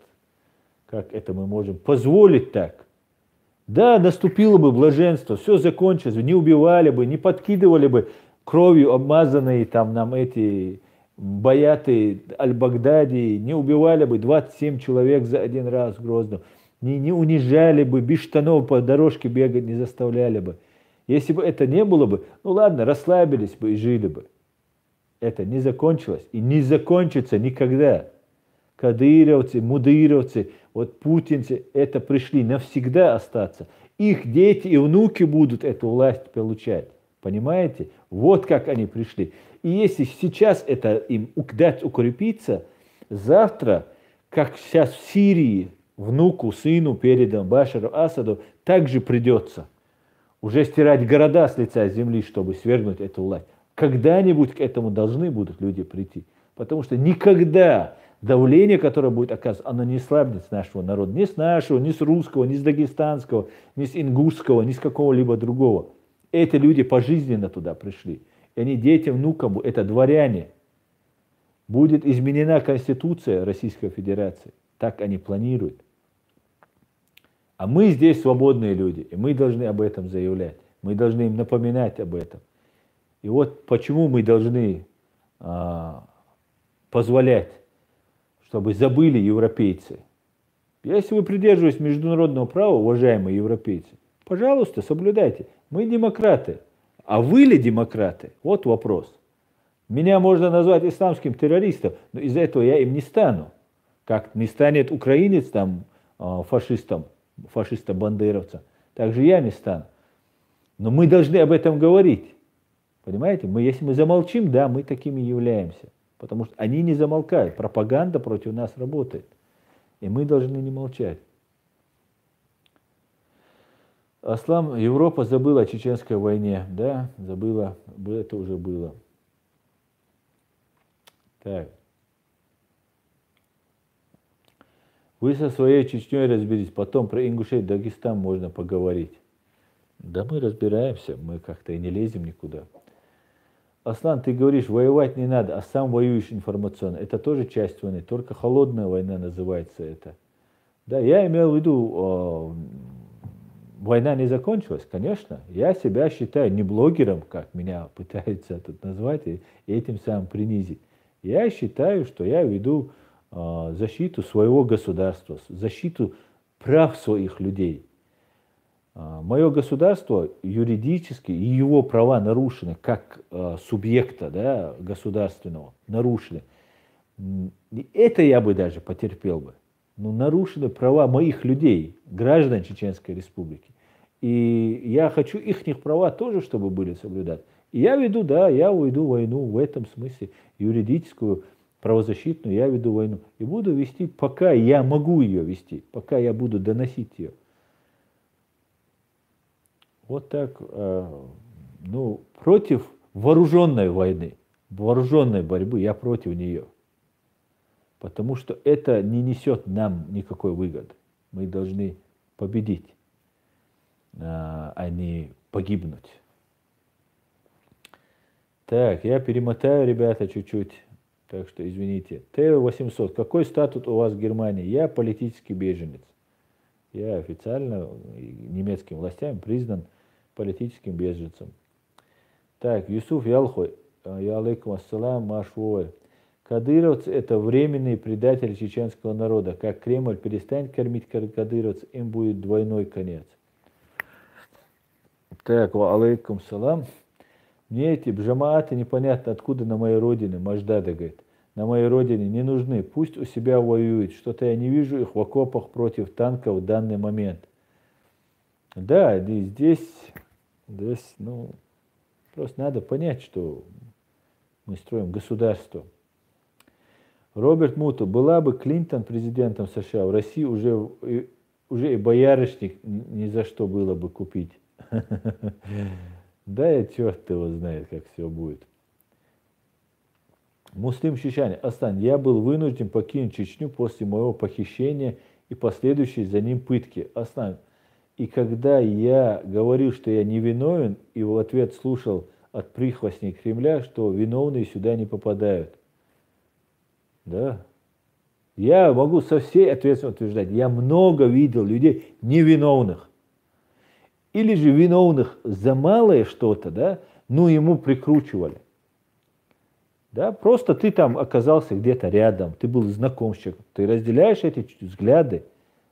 как это мы можем позволить так. Да, наступило бы блаженство, все закончилось, не убивали бы, не подкидывали бы кровью обмазанные там нам эти баяты Аль-Багдади, не убивали бы 27 человек за один раз в Грозном, не унижали бы, без штанов по дорожке бегать не заставляли бы. Если бы это не было бы, ну ладно, расслабились бы и жили бы. Это не закончилось и не закончится никогда. Кадыровцы, мудыровцы, вот путинцы, это пришли навсегда остаться. Их дети и внуки будут эту власть получать. Понимаете? Вот как они пришли. И если сейчас это им дать укрепиться, завтра, как сейчас в Сирии, внуку, сыну передан Башару Асаду, также придется уже стирать города с лица земли, чтобы свергнуть эту власть. Когда-нибудь к этому должны будут люди прийти. Потому что никогда давление, которое будет оказываться, оно не слабнет с нашего народа. Ни с нашего, ни с русского, ни с дагестанского, ни с ингушского, ни с какого-либо другого. Эти люди пожизненно туда пришли. И они детям, внукам, это дворяне. Будет изменена Конституция Российской Федерации. Так они планируют. А мы здесь свободные люди, и мы должны об этом заявлять. Мы должны им напоминать об этом. И вот почему мы должны позволять, чтобы забыли европейцы. Если вы придерживаетесь международного права, уважаемые европейцы, пожалуйста, соблюдайте. Мы демократы. А вы ли демократы? Вот вопрос. Меня можно назвать исламским террористом, но из-за этого я им не стану. Как не станет украинец там фашистом-бандеровцем, так же я не стану. Но мы должны об этом говорить. Понимаете? Если мы замолчим, да, мы такими являемся. Потому что они не замолкают. Пропаганда против нас работает. И мы должны не молчать. Аслам, Европа забыла о чеченской войне. Да, забыла. Это уже было. Так. Вы со своей Чечней разберитесь. Потом про Ингушетию, Дагестан можно поговорить. Да мы разбираемся. Мы как-то и не лезем никуда. Аслан, ты говоришь, воевать не надо, а сам воюешь информационно. Это тоже часть войны, только холодная война называется это. Да, я имел в виду, война не закончилась, конечно. Я себя считаю не блогером, как меня пытаются тут назвать, и этим самым принизить. Я считаю, что я веду защиту своего государства, защиту прав своих людей. Мое государство юридически, и его права нарушены, как субъекта, да, государственного, нарушены. Это я бы даже потерпел бы. Но нарушены права моих людей, граждан Чеченской Республики. И я хочу их права тоже, чтобы были соблюдать. И я веду войну в этом смысле, юридическую, правозащитную, я веду войну. И буду вести, пока я могу ее вести, пока я буду доносить ее. Вот так, против вооруженной войны, вооруженной борьбы, я против нее. Потому что это не несет нам никакой выгоды. Мы должны победить, а не погибнуть. Так, я перемотаю, ребята, чуть-чуть. Так что извините. Т-800. Какой статус у вас в Германии? Я политический беженец. Я официально немецкими властями признан политическим беженцем. Так, Юсуф Ялхой. Я алейкум ассалам, машвой. Кадыровцы — это временные предатели чеченского народа. Как Кремль перестанет кормить кадыровцев, им будет двойной конец. Так, алейкум салам. Мне эти бжамааты непонятно откуда на моей родине, Маждада, говорит. на моей родине не нужны. Пусть у себя воюют. Что-то я не вижу их в окопах против танков в данный момент. Да, и здесь, ну, просто надо понять, что мы строим государство. Роберт Муту, была бы Клинтон президентом США, в России уже и боярышник ни за что было бы купить. Да, и черт его знает, как все будет. Муслим Чечане, Астан, я был вынужден покинуть Чечню после моего похищения и последующей за ним пытки. Астан, и когда я говорил, что я не виновен, и в ответ слушал от прихвостней Кремля, что виновные сюда не попадают. Да. Я могу со всей ответственностью утверждать, я много видел людей невиновных. Или же виновных за малое что-то, да, ну ему прикручивали. Да, просто ты там оказался где-то рядом, ты был знаком с человеком, ты разделяешь эти взгляды,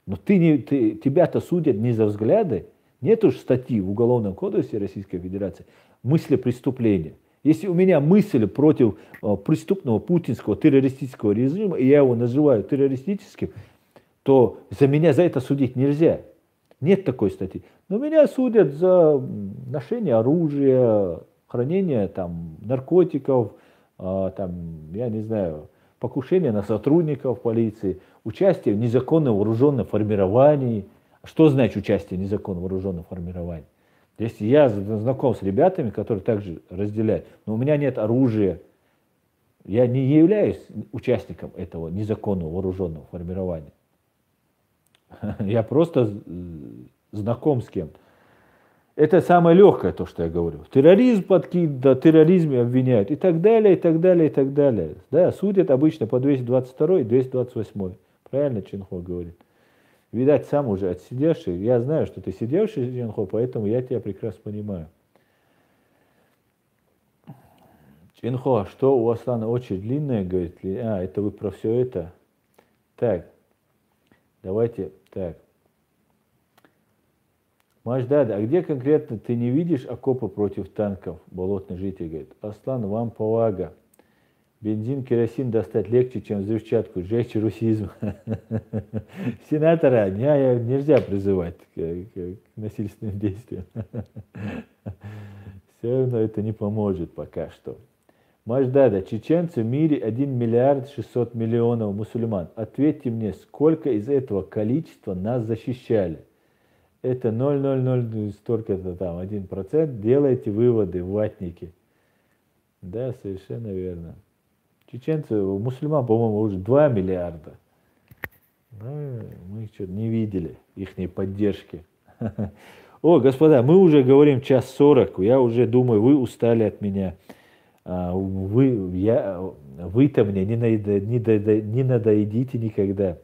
но тебя-то судят не за взгляды. Нет уж статьи в Уголовном кодексе Российской Федерации «мысли преступления». Если у меня мысль против преступного путинского террористического режима, и я его называю террористическим, то меня за это судить нельзя. Нет такой статьи. Но меня судят за ношение оружия, хранение там, наркотиков, там, я не знаю, покушение на сотрудников полиции, участие в незаконном вооруженном формировании. Что значит участие в незаконном вооруженном формировании? Если я знаком с ребятами, которые также разделяют, но у меня нет оружия, я не являюсь участником этого незаконного вооруженного формирования. Я просто знаком с кем-то. Это самое легкое, то, что я говорю. Терроризм подкидывают, да, терроризме обвиняют и так далее, и так далее, и так далее. Да, судят обычно по 222 и 228. Правильно Чинхо говорит. Видать, сам уже отсидевший. Я знаю, что ты сидевший, Чинхо, поэтому я тебя прекрасно понимаю. Чинхо, что у Аслана очень длинная, говорит. Это вы про все это? Так, давайте, так. Маждад, а где конкретно ты не видишь окопы против танков? Болотный житель говорит. Аслан, вам повага. Бензин, керосин достать легче, чем взрывчатку. Сжечь русизм. Сенатора нельзя призывать к насильственным действиям. Все равно это не поможет пока что. Маждада, чеченцы в мире 1 миллиард 600 миллионов мусульман. Ответьте мне, сколько из этого количества нас защищали? Это 0,00 столько-то там, 1%. Делайте выводы, ватники. Да, совершенно верно. Чеченцы, мусульман, по-моему, уже 2 миллиарда. Но мы что-то не видели ихней поддержки. О, господа, мы уже говорим 1:40. Я уже думаю, вы устали от меня. Вы-то мне не надоедите никогда.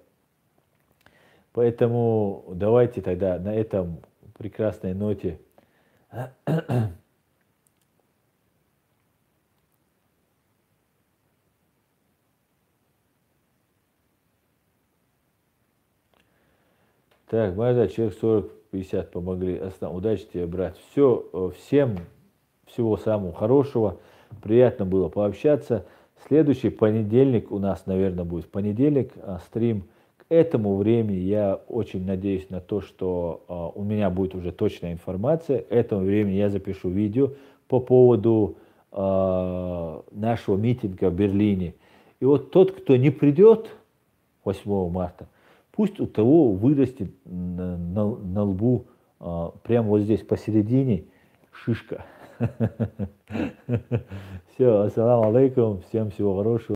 Поэтому давайте тогда на этом прекрасной ноте так, человек 40-50 помогли. Удачи тебе, брат. Всем всего самого хорошего. Приятно было пообщаться. Следующий понедельник у нас, наверное, будет понедельник стрим. К этому времени я очень надеюсь на то, что у меня будет уже точная информация. К этому времени я запишу видео по поводу нашего митинга в Берлине. И вот тот, кто не придет 8 марта, пусть у того вырастет на лбу прямо вот здесь посередине шишка. Все, ассаламу алейкум, всем всего хорошего.